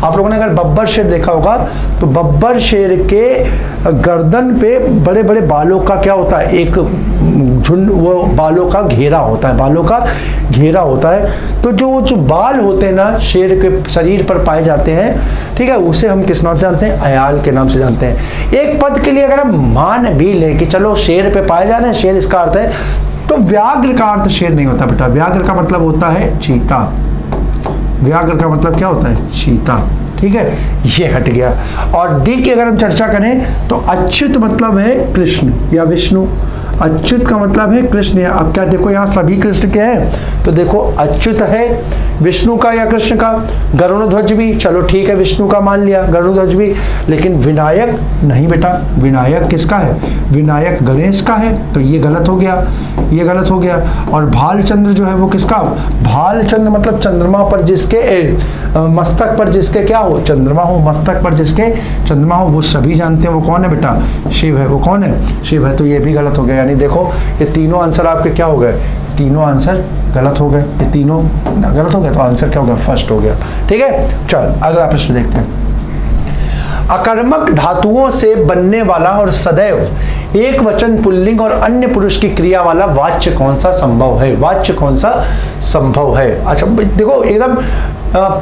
Speaker 1: आप लोगों ने अगर बब्बर शेर देखा होगा तो बब्बर शेर के गर्दन पे बड़े बड़े बालों का क्या होता है, एक झुंड, वो बालों का घेरा होता है, बालों का घेरा होता है। तो जो बाल होते हैं ना शेर के शरीर पर पाए जाते हैं, ठीक है, उसे हम किस नाम से जानते हैं, अयाल के नाम से जानते हैं। एक पद के लिए अगर हम मान भी लें कि चलो शेर पे पाए जा रहे हैं, शेर इसका अर्थ है, तो व्याघ्र का अर्थ शेर नहीं होता बेटा, व्याघ्र का मतलब होता है चीता, व्याघ्र का मतलब क्या होता है, चीता, ठीक है, ये हट गया। और डी की अगर हम चर्चा करें तो अच्युत मतलब है कृष्ण या विष्णु, अच्युत का मतलब है कृष्ण। अब क्या देखो यहाँ सभी कृष्ण के हैं, तो देखो अच्युत है विष्णु का या कृष्ण का, गरुड़ध्वज भी, चलो ठीक है विष्णु का मान लिया, गरुड़ध्वज भी, लेकिन विनायक नहीं बेटा, विनायक किसका है, विनायक गणेश का है, तो ये गलत हो गया, ये गलत हो गया। और भालचंद्र जो है वो किसका, भालचंद्र मतलब चंद्रमा पर जिसके मस्तक पर जिसके क्या हो, चंद्रमा हो, मस्तक पर जिसके चंद्रमा हो, वो सभी जानते हैं वो कौन है बेटा, शिव है। वो कौन है, शिव है, तो ये भी गलत हो गया। यानी देखो ये तीनों आंसर आपके क्या हो गए, तीनों आंसर गलत हो गए, ये तीनों गलत हो गए, तो आंसर क्या हो गया, फर्स्ट हो गया, ठीक है। चल अगला प्रश्न देखते हैं। अकर्मक धातुओं से बनने वाला और सदैव एक वचन पुल्लिंग और अन्य पुरुष की क्रिया वाला वाच्य कौन सा संभव है, वाच्य कौन सा संभव है। अच्छा देखो एकदम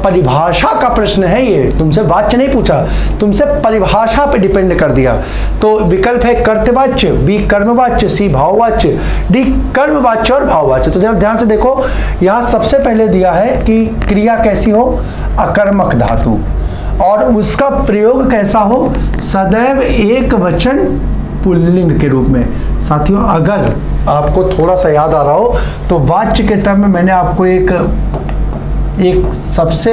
Speaker 1: परिभाषा का प्रश्न है ये, तुमसे वाच्य नहीं पूछा, तुमसे परिभाषा पे डिपेंड कर दिया। तो विकल्प है कर्तवाच्य, बी कर्मवाच्य, सी भाववाच्य, डी कर्मवाच्य और भाववाच्य। तो जरा ध्यान से देखो, यहाँ सबसे पहले दिया है कि क्रिया कैसी हो, अकर्मक धातु, और उसका प्रयोग कैसा हो, सदैव एक वचन पुल्लिंग के रूप में। साथियों अगर आपको थोड़ा सा याद आ रहा हो तो वाच्य के टर्म में मैंने आपको एक सबसे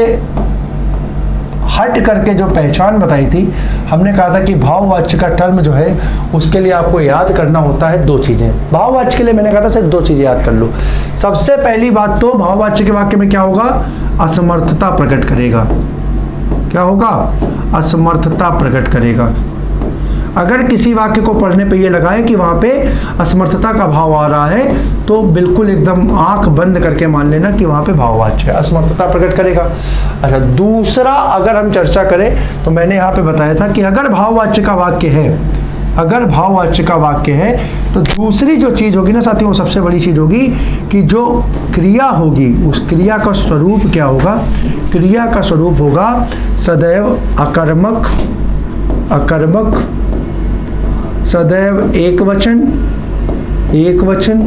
Speaker 1: हट करके जो पहचान बताई थी, हमने कहा था कि भाववाच्य का टर्म जो है उसके लिए आपको याद करना होता है दो चीजें। भाववाच्य के लिए मैंने कहा था सिर्फ दो चीजें याद कर लो। सबसे पहली बात तो भाववाच्य के वाक्य में क्या होगा, असमर्थता प्रकट करेगा, क्या होगा, असमर्थता प्रकट करेगा। अगर किसी वाक्य को पढ़ने पे ये लगा है कि वहां पे असमर्थता का भाव आ रहा है, तो बिल्कुल एकदम आंख बंद करके मान लेना कि वहां पे भाववाच्य है, असमर्थता प्रकट करेगा। अच्छा दूसरा अगर हम चर्चा करें तो मैंने यहाँ पे बताया था कि अगर भाववाच्य का वाक्य है, अगर भाववाच्य का वाक्य है तो दूसरी जो चीज होगी ना साथियों, वो सबसे बड़ी चीज होगी कि जो क्रिया होगी उस क्रिया का स्वरूप क्या होगा, क्रिया का स्वरूप होगा सदैव अकर्मक, अकर्मक, सदैव एक वचन, एक वचन,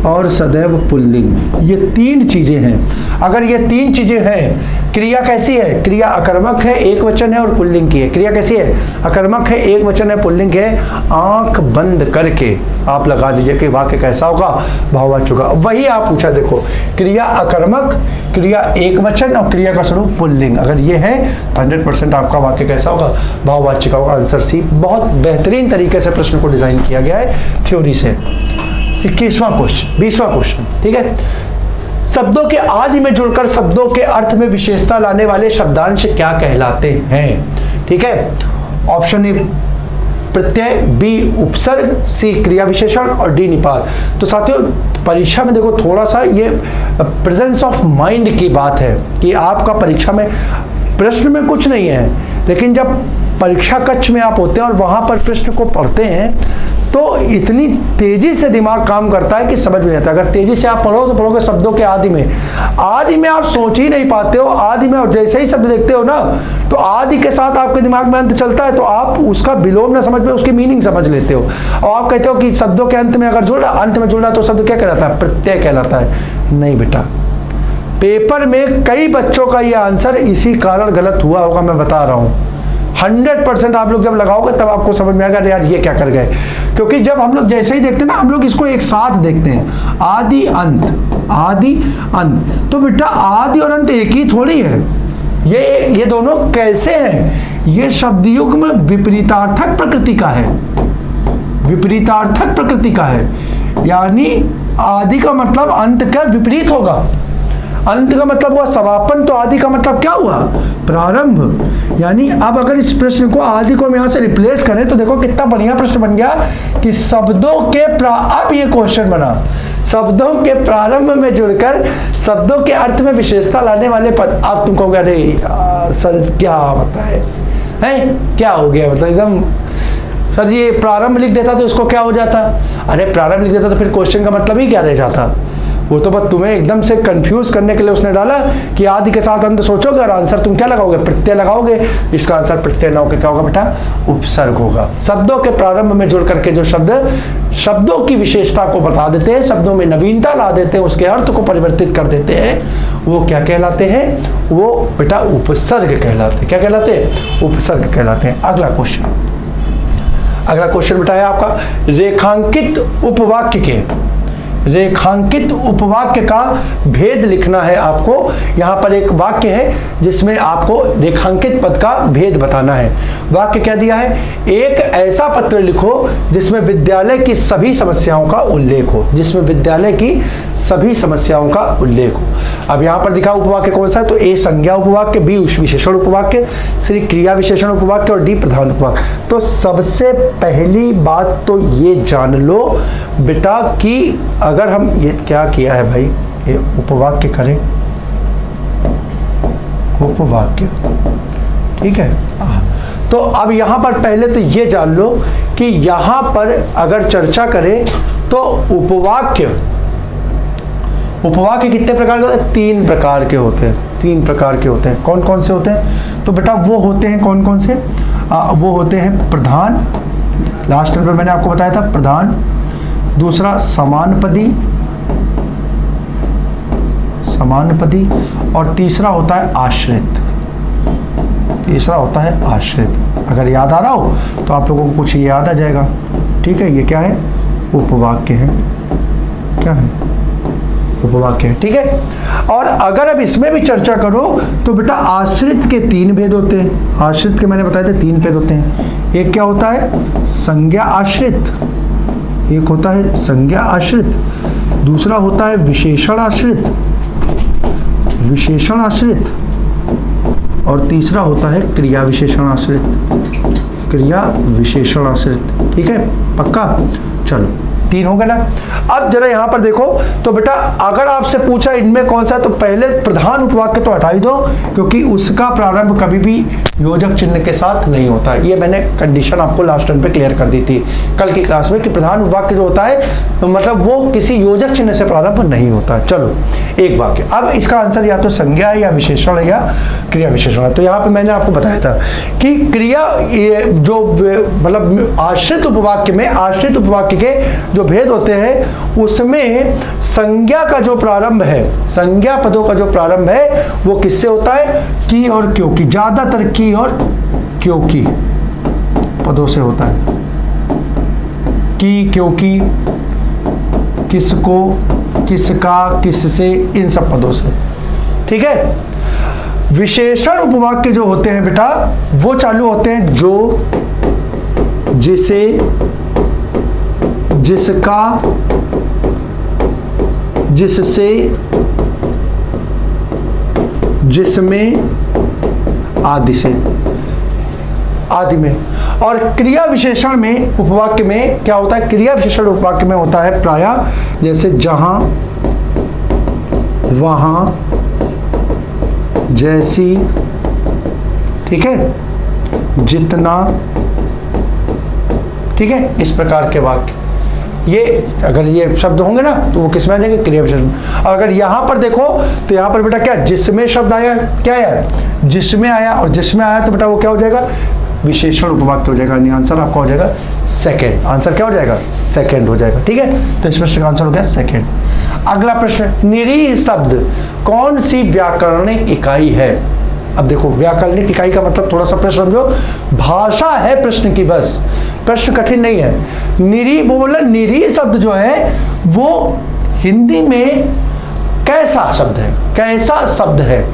Speaker 1: और सदैव पुल्लिंग। ये 3 चीजें हैं। अगर ये 3 चीजें हैं, क्रिया कैसी है? क्रिया अकर्मक है, एक वचन है और पुल्लिंग की है। क्रिया कैसी है? अकर्मक है, एक वचन है, पुल्लिंग है। आंख बंद करके आप लगा दीजिए कि वाक्य कैसा होगा, भाववाचक होगा। वही आप पूछा, देखो क्रिया अकर्मक, क्रिया एक वचन और क्रिया का स्वरूप पुल्लिंग। अगर ये है 100% आपका वाक्य कैसा होगा, भाववाचक होगा। Answer C. बहुत बेहतरीन तरीके से प्रश्न को डिजाइन किया गया है थ्योरी से। 21वां क्वेश्चन, 20वां क्वेश्चन, ठीक है। शब्दों के आदि में जुड़कर शब्दों के अर्थ में विशेषता लाने वाले शब्दांश क्या कहलाते हैं? ठीक है। ऑप्शन ए प्रत्यय, बी उपसर्ग, सी क्रिया विशेषण और डी निपात। तो साथियों परीक्षा में देखो थोड़ा सा ये प्रेजेंस ऑफ माइंड की बात है कि आपका परीक्षा में प्रश्न में कुछ नहीं है, लेकिन जब परीक्षा कक्ष में आप होते हैं और वहां पर प्रश्न को पढ़ते हैं तो इतनी तेजी से दिमाग काम करता है कि समझ में आता है। अगर तेजी से आप पढ़ो तो पढ़ोगे शब्दों के आदि में आप सोच ही नहीं पाते हो आदि में, और जैसे ही शब्द देखते हो ना तो आदि के साथ आपके दिमाग में अंत चलता है तो आप उसका विलोम ना समझ में उसकी मीनिंग समझ लेते हो और आप कहते हो कि शब्दों के अंत में अगर जुड़ा, अंत में जुड़ा तो शब्द क्या कहलाता है? प्रत्यय कहलाता है। नहीं बेटा, पेपर में कई बच्चों का यह आंसर इसी कारण गलत हुआ होगा, मैं बता रहा हूं। 100% आप लोग जब लगाओगे तब आपको समझ में आएगा यार ये क्या कर गए। क्योंकि जब हम लोग जैसे ही देखते हैं ना, हम लोग इसको एक साथ देखते हैं, आदि अंत, आदि अंत। तो बेटा आदि और अंत एक ही थोड़ी है, ये दोनों कैसे हैं? ये शब्दयुग में विपरीतार्थक प्रकृति का है, विपरीतार्थक प्रकृति का है। यानी आदि का मतलब अंत का विपरीत होगा। अंत का मतलब हुआ समापन, तो आदि का मतलब क्या हुआ? प्रारंभ। यानी अब अगर इस प्रश्न को आदि को हम यहां से रिप्लेस करें तो देखो कितना बढ़िया प्रश्न बन गया कि शब्दों के अब ये क्वेश्चन बना, शब्दों के प्रारंभ में जुड़कर शब्दों के अर्थ में विशेषता लाने वाले पद। आप तुम कहोगे अरे सर क्या होता है क्या हो गया, मतलब एकदम सर ये प्रारंभ लिख देता तो इसको क्या हो जाता? अरे प्रारंभ लिख देता तो फिर क्वेश्चन का मतलब ही क्या रह जाता? वो तो बस तुम्हें एकदम से कंफ्यूज करने के लिए उसने डाला कि आदि के साथ अंत सोचोगे और आंसर तुम क्या लगाओगे? प्रत्यय लगाओगे। इसका आंसर प्रत्यय न होकर क्या होगा बेटा? उपसर्ग होगा। शब्दों के प्रारंभ में जुड़ करके जो शब्द शब्दों की विशेषता को बता देते हैं, शब्दों में नवीनता ला देते हैं, उसके अर्थ को परिवर्तित कर देते हैं, वो क्या कहलाते हैं? वो बेटा उपसर्ग कहलाते हैं। क्या कहलाते हैं? उपसर्ग कहलाते हैं। अगला क्वेश्चन बेटा है आपका रेखांकित उपवाक्य के, रेखांकित उपवाक्य का भेद लिखना है आपको। यहां पर एक वाक्य है जिसमें आपको रेखांकित पद का भेद बताना है। वाक्य क्या दिया है? एक ऐसा पत्र लिखो जिसमें विद्यालय की सभी समस्याओं का उल्लेख हो, जिसमें विद्यालय की सभी समस्याओं का उल्लेख हो। अब यहां पर दिखा उपवाक्य कौन सा है? तो ए संज्ञा उपवाक्य, बी विशेषण उपवाक्य, सी क्रिया विशेषण उपवाक्य और डी प्रधान उपवाक्य। तो सबसे पहली बात तो ये जान लो बेटा कि अगर हम ये क्या किया है भाई, ये उपवाक्य करें, उपवाक्य, ठीक है। तो अब यहां पर पहले तो ये जान लो कि यहां पर अगर चर्चा करें तो उपवाक्य कितने प्रकार के होते हैं? 3 प्रकार के होते हैं। 3 प्रकार के होते हैं। कौन कौन से होते हैं? तो बेटा वो होते हैं कौन कौन से? वो होते हैं प्रधान, लास्ट में मैंने आपको बताया था प्रधान, दूसरा समानपदी, और तीसरा होता है आश्रित। अगर याद आ रहा हो तो आप लोगों को कुछ याद आ जाएगा। ठीक है, ये क्या है? उपवाक्य है। क्या है? उपवाक्य है। ठीक है। और अगर अब इसमें भी चर्चा करो तो बेटा आश्रित के 3 भेद होते हैं। आश्रित के मैंने बताए थे 3 भेद होते हैं। एक क्या होता है? संज्ञा आश्रित, एक होता है संज्ञा आश्रित, दूसरा होता है विशेषण आश्रित, और तीसरा होता है क्रिया विशेषण आश्रित। ठीक है, पक्का? चलो 3 हो गए ना। अब जरा यहां पर देखो तो बेटा अगर आपसे पूछा इनमें कौन सा, तो पहले प्रधान उपवाक्य तो हटा ही दो क्योंकि उसका प्रारंभ कभी भी योजक चिन्ह के साथ नहीं होता। ये मैंने कंडीशन आपको लास्ट टाइम पे क्लियर कर दी थी कल की क्लास में कि प्रधान उपवाक्य जो होता है तो मतलब वो किसी योजक चिन्ह से प्रारंभ नहीं होता। चलो एक वाक्य, अब इसका आंसर या तो संज्ञा है या विशेषण है या क्रिया विशेषण है। तो यहाँ पे मैंने आपको बताया था कि क्रिया जो मतलब आश्रित उपवाक्य में आश्रित उपवाक्य के जो जो भेद होते हैं उसमें संज्ञा का जो प्रारंभ है, संज्ञा पदों का जो प्रारंभ है वो किससे होता है? की और क्योंकि, ज्यादातर की और क्योंकि पदों से होता है। की, क्योंकि, किसको, किसका, किससे, इन सब पदों से। ठीक है। विशेषण उपवाक्य जो होते हैं बेटा वो चालू होते हैं जो, जिसे, जिसका, जिससे, जिसमें, आदि से, आदि में। और क्रिया विशेषण में उपवाक्य में क्या होता है? क्रिया विशेषण उपवाक्य में होता है प्रायः जैसे जहां, वहां, जैसी, ठीक है, जितना, ठीक है, इस प्रकार के वाक्य। ये अगर ये शब्द होंगे ना तो वो किस में आ जाएंगे? क्रिया विशेषण। और अगर यहां पर देखो तो यहां पर बेटा क्या, जिसमें शब्द आया, क्या आया? जिसमें आया, और जिसमें आया तो बेटा वो क्या हो जाएगा? विशेषण उपवाक्य हो जाएगा। आंसर आपका हो जाएगा सेकंड। आंसर क्या हो जाएगा? सेकंड हो जाएगा। ठीक है, तो इस प्रश्न का आंसर हो गया सेकंड। अगला प्रश्न, निरीह शब्द कौन सी व्याकरणिक इकाई है? अब देखो, व्याकरणिक इकाई का मतलब थोड़ा सा प्रश्न समझो, भाषा है प्रश्न की, बस प्रश्न कठिन नहीं है। निरीह बोला, निरीह शब्द जो है वो हिंदी में कैसा शब्द है? कैसा शब्द है?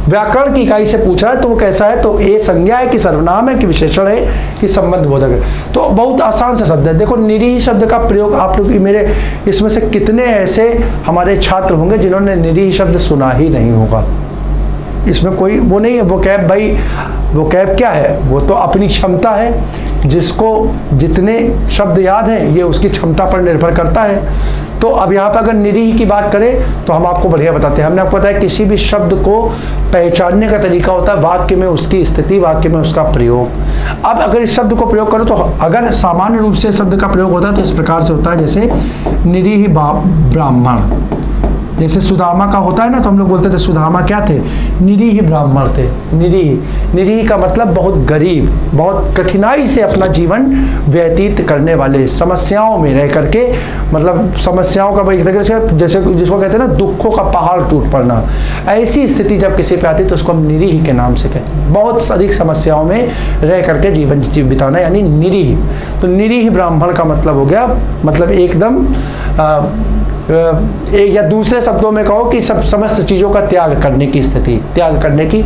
Speaker 1: व्याकरण की इकाई से पूछा है तो वो कैसा है? तो ए संज्ञा है कि सर्वनाम है कि विशेषण है कि संबंध बोधक है? तो बहुत आसान सा शब्द है। देखो, निरीह शब्द का प्रयोग आप लोग, मेरे इसमें से कितने ऐसे हमारे छात्र होंगे जिन्होंने निरीह शब्द सुना ही नहीं होगा? इसमें कोई वो नहीं है। वो कैब भाई, वो कैब क्या है? वो तो अपनी क्षमता है। जिसको जितने शब्द याद हैं ये उसकी क्षमता पर निर्भर करता है। तो अब यहाँ पर अगर निरीह की बात करें तो हम आपको बढ़िया बताते हैं। हमने आपको बताया किसी भी शब्द को पहचानने का तरीका होता है वाक्य में उसकी स्थिति, वाक्य में उसका प्रयोग। अब अगर इस शब्द को प्रयोग करो तो अगर सामान्य रूप से शब्द का प्रयोग होता है तो इस प्रकार से होता है, जैसे निरीह ब्राह्मण। जैसे सुदामा का होता है ना, तो हम लोग बोलते थे सुदामा क्या थे? निरीह ब्राह्मण थे। निरीह, निरीह का मतलब बहुत गरीब, बहुत कठिनाई से अपना जीवन व्यतीत करने वाले, समस्याओं में रह करके, मतलब समस्याओं का एक तरीके से जैसे जिसको कहते हैं ना दुखों का पहाड़ टूट पड़ना, ऐसी स्थिति जब किसी पे आती तो उसको हम निरीह के नाम से कहते हैं। बहुत अधिक समस्याओं में रह करके जीवन बिताना, यानी निरीह। तो निरीह ब्राह्मण का मतलब हो गया, मतलब एकदम एक या दूसरे शब्दों में कहो कि सब समस्त चीजों का त्याग करने की स्थिति, त्याग करने की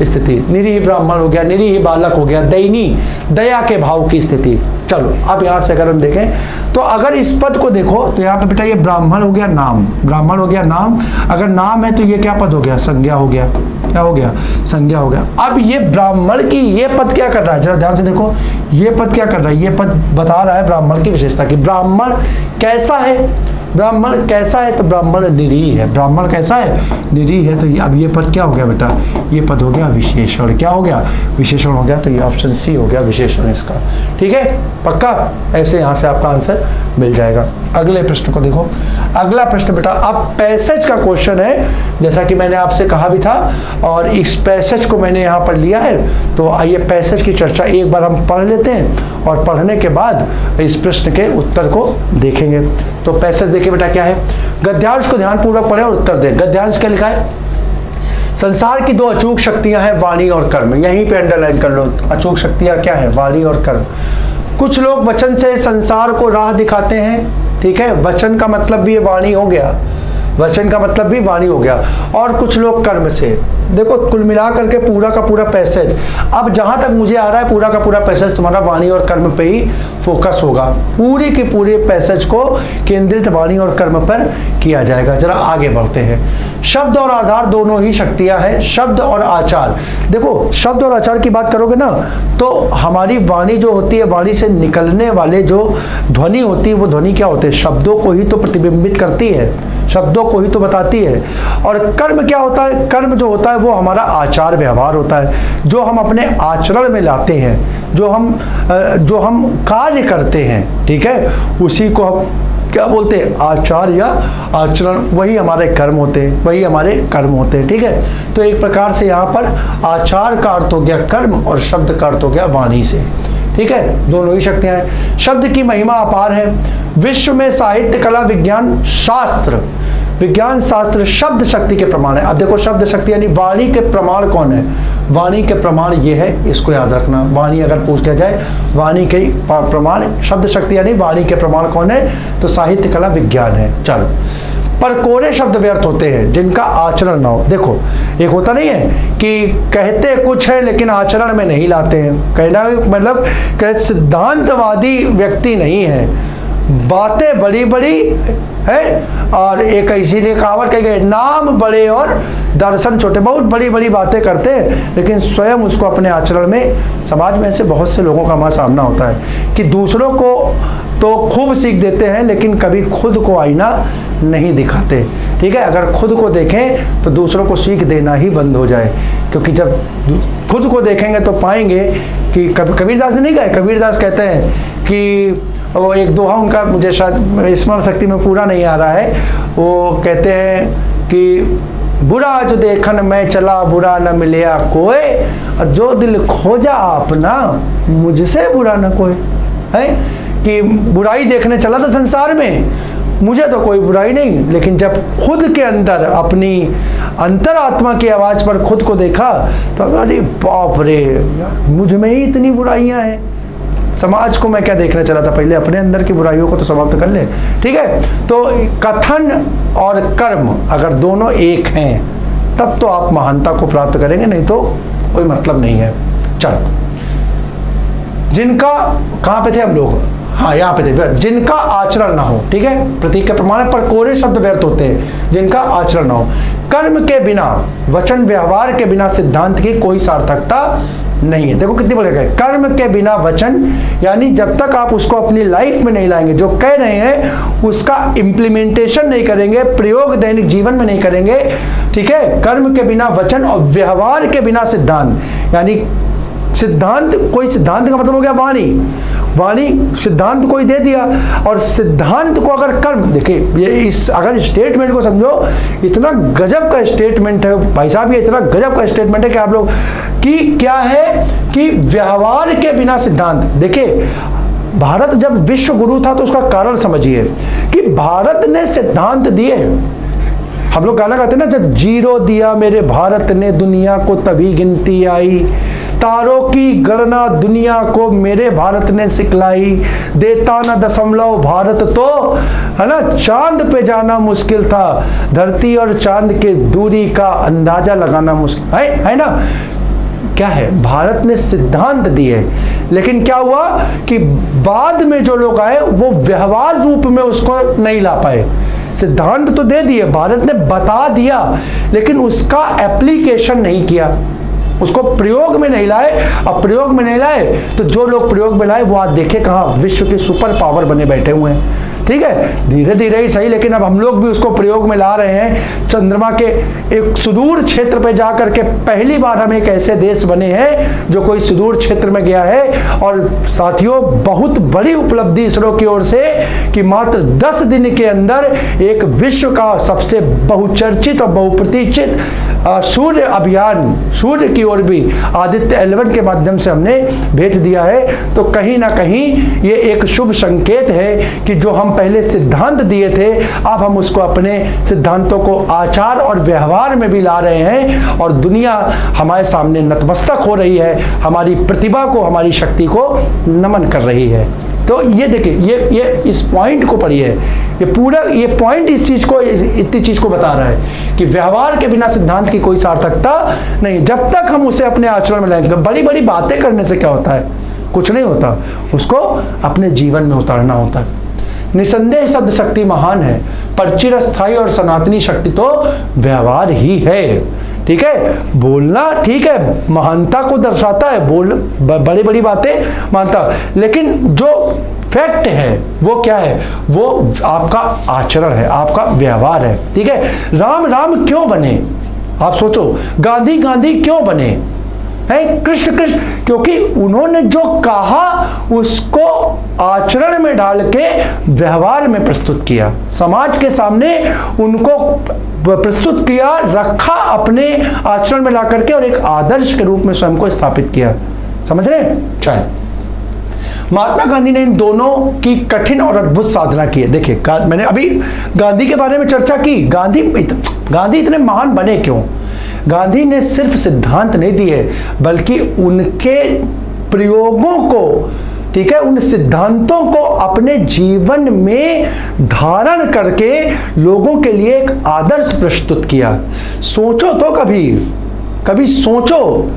Speaker 1: स्थिति। निरीह ब्राह्मण हो गया, निरीह बालक हो गया, दयनीय, दया के भाव की स्थिति। चलो अब यहां से अगर हम देखें तो अगर इस पद को देखो तो यहाँ पे बेटा ये ब्राह्मण हो गया नाम, ब्राह्मण हो गया नाम। अगर नाम है तो ये क्या पद हो गया? संज्ञा हो गया। क्या हो गया? संज्ञा हो गया। अब ये ब्राह्मण की ये पद क्या कर रहा है? जरा ध्यान से देखो, ये पद क्या कर रहा है? ये पद बता रहा है ब्राह्मण की विशेषता की। ब्राह्मण कैसा है? ब्राह्मण कैसा है? तो ब्राह्मण निरीह है। ब्राह्मण कैसा है? निरीह है। तो अब ये पद क्या हो गया बेटा? ये पद हो गया विशेषण। क्या हो गया? विशेषण हो गया। तो ये ऑप्शन सी हो गया विशेषण इसका। ठीक है, पक्का? ऐसे यहाँ से आपका आंसर मिल जाएगा। अगले प्रश्न को देखो। अगला प्रश्न बेटा अब पैसेज का क्वेश्चन है, जैसा कि मैंने आपसे कहा भी था, और इस पैसेज को मैंने यहाँ पर लिया है। तो आइए पैसेज की चर्चा एक बार हम पढ़ लेते हैं और पढ़ने के बाद इस प्रश्न के उत्तर को देखेंगे। तो पैसेज देखिए बेटा क्या है। गद्यांश को ध्यानपूर्वक पढ़ें और उत्तर दें। गद्यांश क्या लिखा है? संसार की दो अचूक शक्तियां हैं, वाणी और कर्म। यहीं पे अंडरलाइन कर लो, अचूक शक्तियां क्या है? वाणी और कर्म। कुछ लोग वचन से संसार को राह दिखाते हैं। ठीक है, वचन का मतलब भी वाणी हो गया, वचन का मतलब भी वाणी हो गया। और कुछ लोग कर्म से। देखो कुल मिला करके पूरा का पूरा पैसेज, अब जहां तक मुझे आ रहा है पूरा का पूरा पैसेज तुम्हारा वाणी और कर्म पे ही फोकस होगा। पूरी के पूरे पैसेज को केंद्रित वाणी और कर्म पर किया जाएगा। जरा आगे बढ़ते हैं। शब्द और आधार दोनों ही शक्तियां हैं। शब्द और आचार, देखो शब्द और आचार की बात करोगे ना तो हमारी वाणी जो होती है, वाणी से निकलने वाले जो ध्वनि होती है, वो ध्वनि क्या होते हैं? शब्दों को ही तो प्रतिबिंबित करती है, शब्दों को ही तो बताती है। और कर्म क्या होता है? कर्म जो होता है वो हमारा आचार व्यवहार होता है, जो हम अपने आचरण में लाते हैं, जो हम कार्य करते हैं। ठीक है, उसी को हम क्या बोलते हैं? आचार या आचरण। वही हमारे कर्म होते हैं, वही हमारे कर्म होते हैं। ठीक है, तो एक प्रकार से यहाँ पर आचार का अर्थ हो गया कर्म और शब्द का अर्थ हो गया वाणी से। ठीक ठीक है, दोनों ही शक्तियां हैं। शब्द की महिमा अपार है। विश्व में साहित्य, कला, विज्ञान शास्त्र शब्द शक्ति के प्रमाण है। अब देखो, शब्द शक्ति यानी वाणी के प्रमाण कौन है? वाणी के प्रमाण ये है, इसको याद रखना। वाणी अगर पूछ लिया जाए, वाणी के प्रमाण, शब्द शक्ति यानी वाणी के प्रमाण कौन है? तो साहित्य, कला, विज्ञान है। चलो, पर कोरे शब्द व्यर्थ होते हैं जिनका आचरण ना हो। देखो, एक होता नहीं है कि कहते कुछ है लेकिन आचरण में नहीं लाते हैं। कहना मतलब सिद्धांतवादी व्यक्ति नहीं है, बातें बड़ी बड़ी है, और एक इसीलिए कहावत कही गई, नाम बड़े और दर्शन छोटे। बहुत बड़ी बड़ी बातें करते हैं लेकिन स्वयं उसको अपने आचरण में, समाज में ऐसे बहुत से लोगों का हमारा सामना होता है कि दूसरों को तो खूब सीख देते हैं लेकिन कभी खुद को आईना नहीं दिखाते। ठीक है, अगर खुद को देखें तो दूसरों को सीख देना ही बंद हो जाए, क्योंकि जब खुद को देखेंगे तो पाएंगे कि कबीरदास ने नहीं कहा, कबीरदास कहते हैं कि वो एक दोहा उनका, मुझे शायद स्मरण शक्ति में पूरा नहीं आ रहा है, वो कहते हैं कि बुरा जो देखन मैं चला बुरा न मिलया कोई, और जो दिल खोजा अपना मुझसे बुरा न कोई। है कि बुराई देखने चला था संसार में, मुझे तो कोई बुराई नहीं, लेकिन जब खुद के अंदर अपनी अंतरात्मा की आवाज़ पर खुद को देखा तो अरे बाप रे, मुझ में ही इतनी बुराइयां हैं। समाज को मैं क्या देखने चला था, पहले अपने अंदर की बुराइयों को तो समाप्त कर ले। ठीक है, तो कथन और कर्म अगर दोनों एक हैं तब तो आप महानता को प्राप्त करेंगे, नहीं तो कोई मतलब नहीं है। चलो, जिनका, कहाँ पे थे हम लोग? हाँ, यहाँ पे थे, जिनका आचरण ना हो। ठीक है, प्रतीक के प्रमाण पर कोरे शब्द व्यर्थ होते हैं जिनका आचरण ना हो। कर्म के बिना, वचन व्यवहार के बिना सिद्धांत की कोई सार्थकता नहीं है। देखो कितनी बड़ी है, कर्म के बिना वचन, यानी जब तक आप उसको अपनी लाइफ में नहीं लाएंगे, जो कह रहे हैं उसका इम्प्लीमेंटेशन नहीं करेंगे, प्रयोग दैनिक जीवन में नहीं करेंगे। ठीक है, कर्म के बिना वचन और व्यवहार के बिना सिद्धांत, यानी सिद्धांत, कोई सिद्धांत का मतलब हो गया वाणी, वाणी सिद्धांत कोई दे दिया, और सिद्धांत को अगर कर्म, देखिए ये इस अगर स्टेटमेंट को समझो, इतना गजब का स्टेटमेंट है भाई साहब, ये इतना गजब का स्टेटमेंट है कि आप लोग कि क्या है कि व्यवहार के बिना सिद्धांत। देखिए, भारत जब विश्व गुरु था तो उसका कारण समझिए कि भारत ने सिद्धांत दिए। हम लोग गाना गाते ना, जब जीरो दिया मेरे भारत ने दुनिया को तभी गिनती आई, तारों की गणना दुनिया को मेरे भारत ने सिखलाई, देता ना दशमलव भारत तो, है ना, चांद पे जाना मुश्किल था, धरती और चांद के दूरी का अंदाजा लगाना मुश्किल है ना। क्या है, भारत ने सिद्धांत दिए, लेकिन क्या हुआ कि बाद में जो लोग आए वो व्यवहार रूप में उसको नहीं ला पाए। सिद्धांत तो दे दिए, भारत ने बता दिया, लेकिन उसका एप्लीकेशन नहीं किया, उसको प्रयोग में नहीं लाए। अब प्रयोग में नहीं लाए तो जो लोग प्रयोग में लाए वो आज देखे कहाँ, विश्व के सुपर पावर बने बैठे हुए हैं। ठीक है, धीरे धीरे ही सही, लेकिन अब हम लोग भी उसको प्रयोग में ला रहे हैं। चंद्रमा के एक सुदूर क्षेत्र पे जाकर के पहली बार हम एक ऐसे देश बने हैं जो कोई सुदूर क्षेत्र में गया है। और साथियों, बहुत बड़ी उपलब्धि इसरो की ओर से कि मात्र 10 दिन के अंदर एक विश्व का सबसे बहुचर्चित और बहुप्रतीक्षित सूर्य अभियान, सूर्य की ओर भी आदित्य 11 के माध्यम से हमने भेज दिया है। तो कहीं ना कहीं ये एक शुभ संकेत है कि जो हम पहले सिद्धांत दिए थे, अब हम उसको अपने सिद्धांतों को आचार और व्यवहार में भी ला रहे हैं, और दुनिया हमारे सामने नतमस्तक हो रही है, हमारी प्रतिभा को, हमारी शक्ति को नमन कर रही है। तो ये देखिए, ये इस पॉइंट को पढ़िए, ये पूरा ये पॉइंट इस चीज को, इतनी चीज को बता रहा है कि व्यवहार के बिना सिद्धांत की कोई सार्थकता नहीं। जब तक हम उसे अपने आचरण में लाएंगे, बड़ी बड़ी बातें करने से क्या होता है, कुछ नहीं होता, उसको अपने जीवन में उतारना होता है। निसंदेह शब्द शक्ति महान है, पर चिरस्थायी और सनातनी शक्ति तो व्यवहार ही है। ठीक है, बोलना ठीक है, महानता को दर्शाता है, बोल बड़ी बड़ी बातें मानता, लेकिन जो फैक्ट है वो क्या है, वो आपका आचरण है, आपका व्यवहार है। ठीक है, राम राम क्यों बने, आप सोचो, गांधी गांधी क्यों बने, कृष्ण कृष्ण, क्योंकि उन्होंने जो कहा उसको आचरण में डाल के व्यवहार में प्रस्तुत किया, समाज के सामने उनको प्रस्तुत किया, रखा अपने आचरण में ला करके, और एक आदर्श के रूप में स्वयं को स्थापित किया। समझ रहे हैं? चल, महात्मा गांधी ने इन दोनों की कठिन और अद्भुत साधना की है। देखिए, मैंने अभी गांधी के बारे में चर्चा की। गांधी इतने महान बने क्यों? गांधी ने सिर्फ सिद्धांत नहीं दिए, बल्कि उनके प्रयोगों को, ठीक है, उन सिद्धांतों को अपने जीवन में धारण करके लोगों के लिए एक आदर्श प्रस्तुत किया। सोचो तो कभी सोचो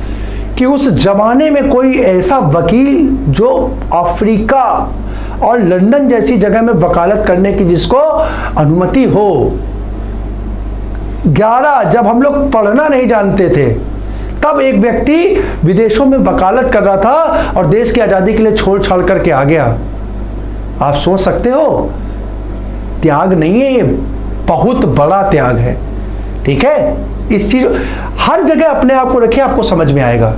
Speaker 1: कि उस जमाने में कोई ऐसा वकील जो अफ्रीका और लंदन जैसी जगह में वकालत करने की जिसको अनुमति हो। 11 जब हम लोग पढ़ना नहीं जानते थे, तब एक व्यक्ति विदेशों में वकालत कर रहा था और देश की आजादी के लिए छोड़ छाड़ करके आ गया। आप सोच सकते हो, त्याग नहीं है ये, बहुत बड़ा त्याग है। ठीक है, इस चीज हर जगह अपने आप को रखिए, आपको समझ में आएगा।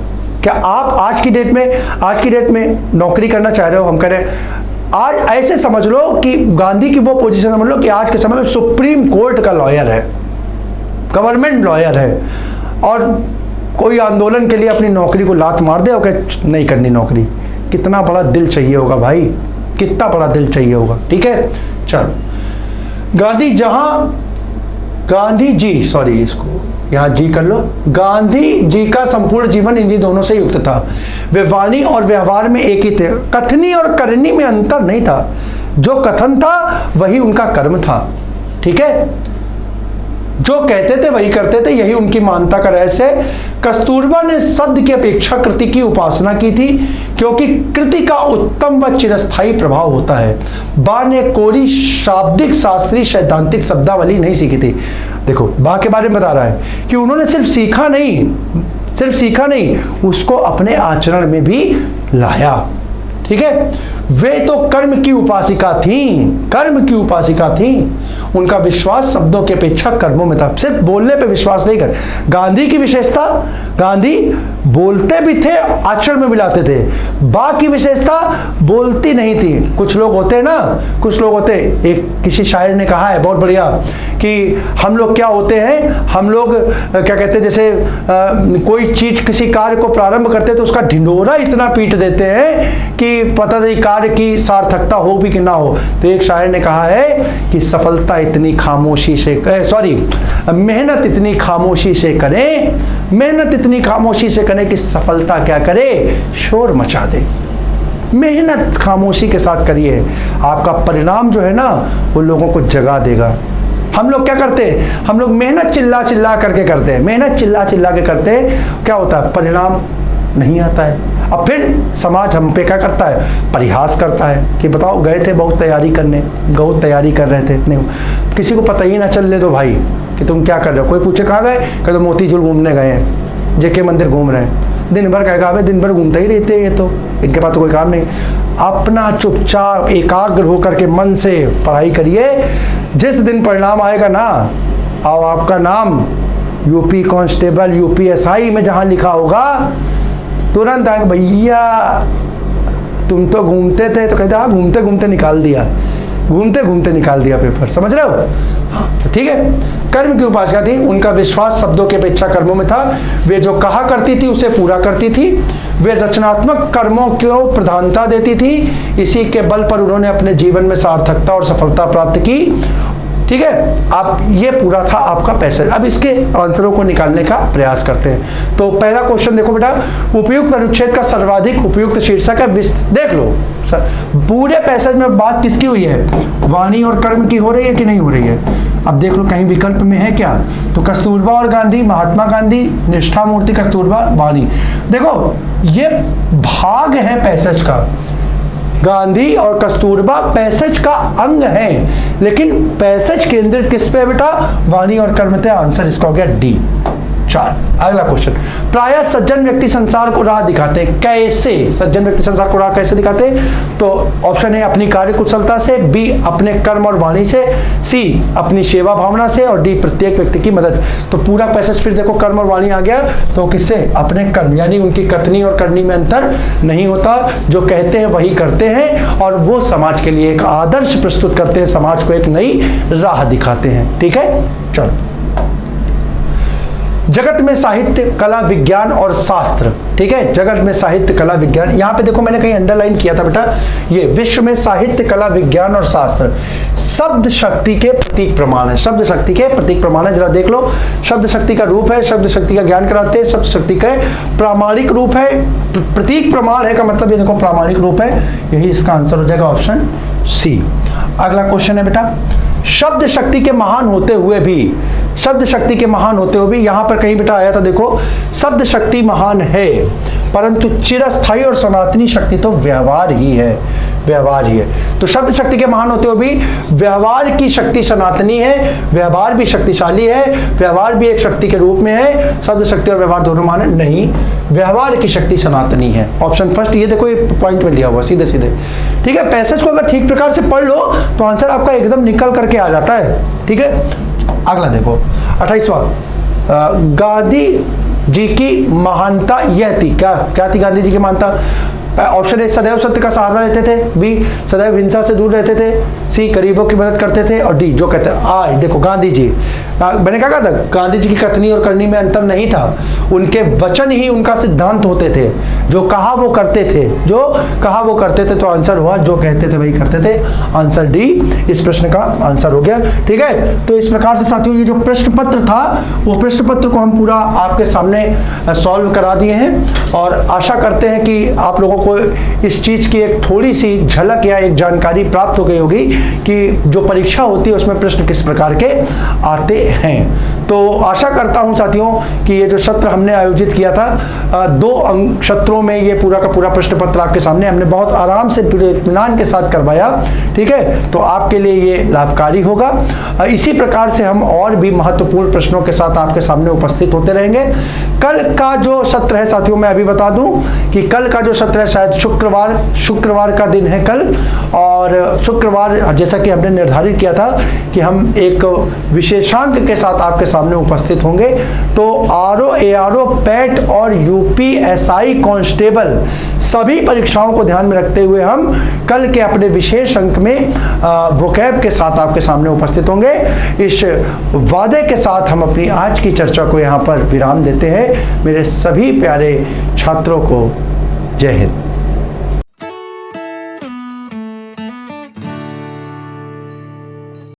Speaker 1: क्या आप आज की डेट में नौकरी करना चाह रहे हो? हम कह रहे हैं आज ऐसे समझ लो कि गांधी की वो पोजीशन समझ लो कि आज के समय में सुप्रीम कोर्ट का लॉयर है, गवर्नमेंट लॉयर है, और कोई आंदोलन के लिए अपनी नौकरी को लात मार दे और कहे नहीं करनी नौकरी। कितना बड़ा दिल चाहिए होगा भाई, कितना बड़ा दिल चाहिए होगा। ठीक है, चलो गांधी जी सॉरी, इसको यहाँ जी कर लो। गांधी जी का संपूर्ण जीवन इन्हीं दोनों से युक्त था। वे वाणी और व्यवहार में एक ही थे, कथनी और करनी में अंतर नहीं था। जो कथन था वही उनका कर्म था। ठीक है, जो कहते थे वही करते थे, यही उनकी मानता का रहस्य है। कस्तूरबा ने शब्द की अपेक्षा कृति की उपासना की थी, क्योंकि कृति का उत्तम व चिरस्थायी प्रभाव होता है। बा ने कोरी शाब्दिक शास्त्रीय सैद्धांतिक शब्दावली नहीं सीखी थी। देखो, बा के बारे में बता रहा है कि उन्होंने सिर्फ सीखा नहीं, उसको अपने आचरण में भी लाया। ठीक है, वे तो कर्म की उपासिका थी। उनका विश्वास शब्दों की अपेक्षा कर्मों में था। सिर्फ बोलने पे विश्वास नहीं कर। गांधी की विशेषता, गांधी बोलते भी थे, आचरण में मिलाते थे। बा की विशेषता बोलती नहीं थी। कुछ लोग होते एक किसी शायर ने कहा है बहुत बढ़िया कि हम लोग क्या होते हैं, हम लोग क्या कहते हैं, जैसे कोई चीज किसी कार्य को प्रारंभ करते तो उसका ढिंढोरा इतना पीट देते हैं कि पता नहीं कार्य की सार्थकता हो भी कि ना हो। तो एक शायर ने कहा है कि मेहनत इतनी खामोशी से करें कि सफलता क्या करे, शोर मचा दे। मेहनत खामोशी के साथ करिए, आपका परिणाम जो है ना वो लोगों को जगा देगा। हम लोग क्या करते हैं, हम लोग मेहनत चिल्ला करके करते हैं, क्या होता है, परिणाम नहीं आता है। अब फिर समाज हम पे क्या करता है, परिहास करता है कि बताओ गए थे बहुत तैयारी कर रहे थे, इतने किसी को पता ही ना चल ले तो भाई कि तुम क्या कर रहे हो। कोई पूछे कहाँ गए, कहते तो मोतीचूर घूमने गए हैं, जेके मंदिर घूम रहे हैं। दिन भर क्या काम है, दिन भर घूमते ही रहते हैं ये तो, इनके पास तो कोई काम नहीं। अपना चुपचाप एकाग्र होकर के मन से पढ़ाई करिए। जिस दिन परिणाम आएगा ना, और आपका नाम यूपी कांस्टेबल, यूपीएसआई में जहाँ लिखा होगा, तुरंत आएंगे भैया तुम तो घूमते थे, तो कहते हाँ घूमते घूमते निकाल दिया पेपर। समझ रहे हो? हाँ, ठीक है। कर्म की उपासना थी, उनका विश्वास शब्दों की अपेक्षा कर्मों में था। वे जो कहा करती थी उसे पूरा करती थी। वे रचनात्मक कर्मों को प्रधानता देती थी। इसी के बल पर उन्होंने अपने जीवन में सार्थकता और सफलता प्राप्त की। ठीक है, आप ये पूरा था आपका पैसेज। अब इसके आंसरों को निकालने का प्रयास करते हैं। तो पहला क्वेश्चन देखो बेटा, उपयुक्त अनुच्छेद का सर्वाधिक उपयुक्त शीर्षक है। देख लो पूरे पैसेज में बात किसकी हुई है, वाणी और कर्म की हो रही है कि नहीं हो रही है। अब देख लो कहीं विकल्प में है क्या, तो कस्तूरबा और गांधी, महात्मा गांधी, निष्ठा मूर्ति कस्तूरबा, वाणी। देखो ये भाग है पैसेज का, गांधी और कस्तूरबा पैसेज का अंग है, लेकिन पैसेज केंद्रित किस पे बेटा, वाणी और कर्म थे। आंसर इसका हो गया डी। 4। अगला क्वेश्चन, प्रायः सज्जन व्यक्ति संसार को राह दिखाते हैं। कैसे सज्जन व्यक्ति संसार को राह कैसे दिखाते हैं? तो ऑप्शन ए अपनी कार्य कुशलता से, बी अपने कर्म और वाणी से, सी अपनी सेवा भावना से, और डी प्रत्येक व्यक्ति की मदद। तो पूरा पैसेज फिर देखो कर्म और वाणी आ गया, तो किससे, अपने कर्म, यानी उनकी कथनी और करनी में अंतर नहीं होता। जो कहते हैं वही करते हैं, और वो समाज के लिए एक आदर्श प्रस्तुत करते हैं, समाज को एक नई राह दिखाते हैं। ठीक है, चलो जगत में साहित्य, कला, विज्ञान और शास्त्र। ठीक है, जगत में साहित्य, कला, विज्ञान। यहां पे देखो मैंने कहीं अंडरलाइन किया था बेटा, ये विश्व में साहित्य, कला, विज्ञान और शास्त्र शब्द शक्ति के प्रतीक प्रमाण है। शब्द शक्ति के प्रतीक प्रमाण है, जरा देख लो। शब्द शक्ति का रूप है, शब्द शक्ति का ज्ञान कराते हैं, शब्द शक्ति का प्रामाणिक रूप है, प्रतीक प्रमाण है का मतलब ये देखो प्रामाणिक रूप है। यही इसका आंसर हो जाएगा ऑप्शन सी। अगला क्वेश्चन है बेटा, शब्द शक्ति के महान होते हुए भी, शब्द शक्ति के महान होते हुए भी, यहां पर कहीं बेटा आया था देखो, शब्द शक्ति महान है परंतु चिरस्थायी और सनातनी शक्ति तो व्यवहार ही है, व्यवहार ही है। तो शब्द शक्ति के महान होते हुए भी व्यवहार की शक्ति सनातनी है, व्यवहार भी शक्तिशाली है, व्यवहार भी एक शक्ति के रूप में है। शब्द शक्ति और व्यवहार दोनों मान नहीं, व्यवहार की शक्ति सनातनी है। ऑप्शन फर्स्ट, ये देखो ये पॉइंट में लिया हुआ सीधे सीधे। ठीक है, पैसेज को अगर ठीक प्रकार से पढ़ लो तो आंसर आपका एकदम निकल करके आ जाता है। ठीक है, अगला देखो 28वां, गांधी जी की महानता यह थी, क्या थी गांधी जी की महानता? ऑप्शन ए, सदैव सत्य का सहारा लेते थे, बी, सदैव हिंसा से दूर रहते थे, सी, गरीबों की मदद करते थे, और डी, जो कहते हैं आज देखो गांधी जी, मैंने कहा था गांधी जी की कथनी और करनी में अंतर नहीं था, उनके वचन ही उनका सिद्धांत होते थे, जो कहा वो करते थे, जो कहा वो करते थे। तो आंसर हुआ जो कहते थे वही करते थे, आंसर डी इस प्रश्न का आंसर हो गया। ठीक है, तो इस प्रकार से साथियों ये जो प्रश्न पत्र था वो प्रश्न पत्र को हम पूरा आपके सामने सॉल्व करा दिए हैं, और आशा करते हैं कि आप लोगों को इस चीज की एक थोड़ी सी झलक या एक जानकारी प्राप्त हो गई होगी कि जो परीक्षा होती है उसमें प्रश्न किस प्रकार के आते हैं। तो आशा करता हूं साथियों कि ये जो सत्र हमने आयोजित किया था 2 सत्रों में ये पूरा का पूरा प्रश्न पत्र आपके सामने हमने बहुत आराम से इत्मीनान के साथ करवाया। ठीक है, तो आपके लिए ये लाभकारी होगा। इसी प्रकार से हम और भी महत्वपूर्ण प्रश्नों के साथ आपके सामने उपस्थित होते रहेंगे। कल का जो सत्र है साथियों, मैं अभी बता दूं कि कल का जो सत्र है शायद शुक्रवार का दिन है कल, और शुक्रवार जैसा कि हमने निर्धारित किया था कि हम एक विशेषांक के साथ आपके सामने उपस्थित होंगे। तो आरओ, एआरओ, पैट और यूपीएसआई कांस्टेबल सभी परीक्षाओं को ध्यान में रखते हुए हम कल के अपने विशेष अंक में वोकैब के साथ आपके सामने उपस्थित होंगे। इस वादे के साथ हम अपनी आज की चर्चा को यहाँ पर विराम देते हैं। मेरे सभी प्यारे छात्रों को जय हिंद।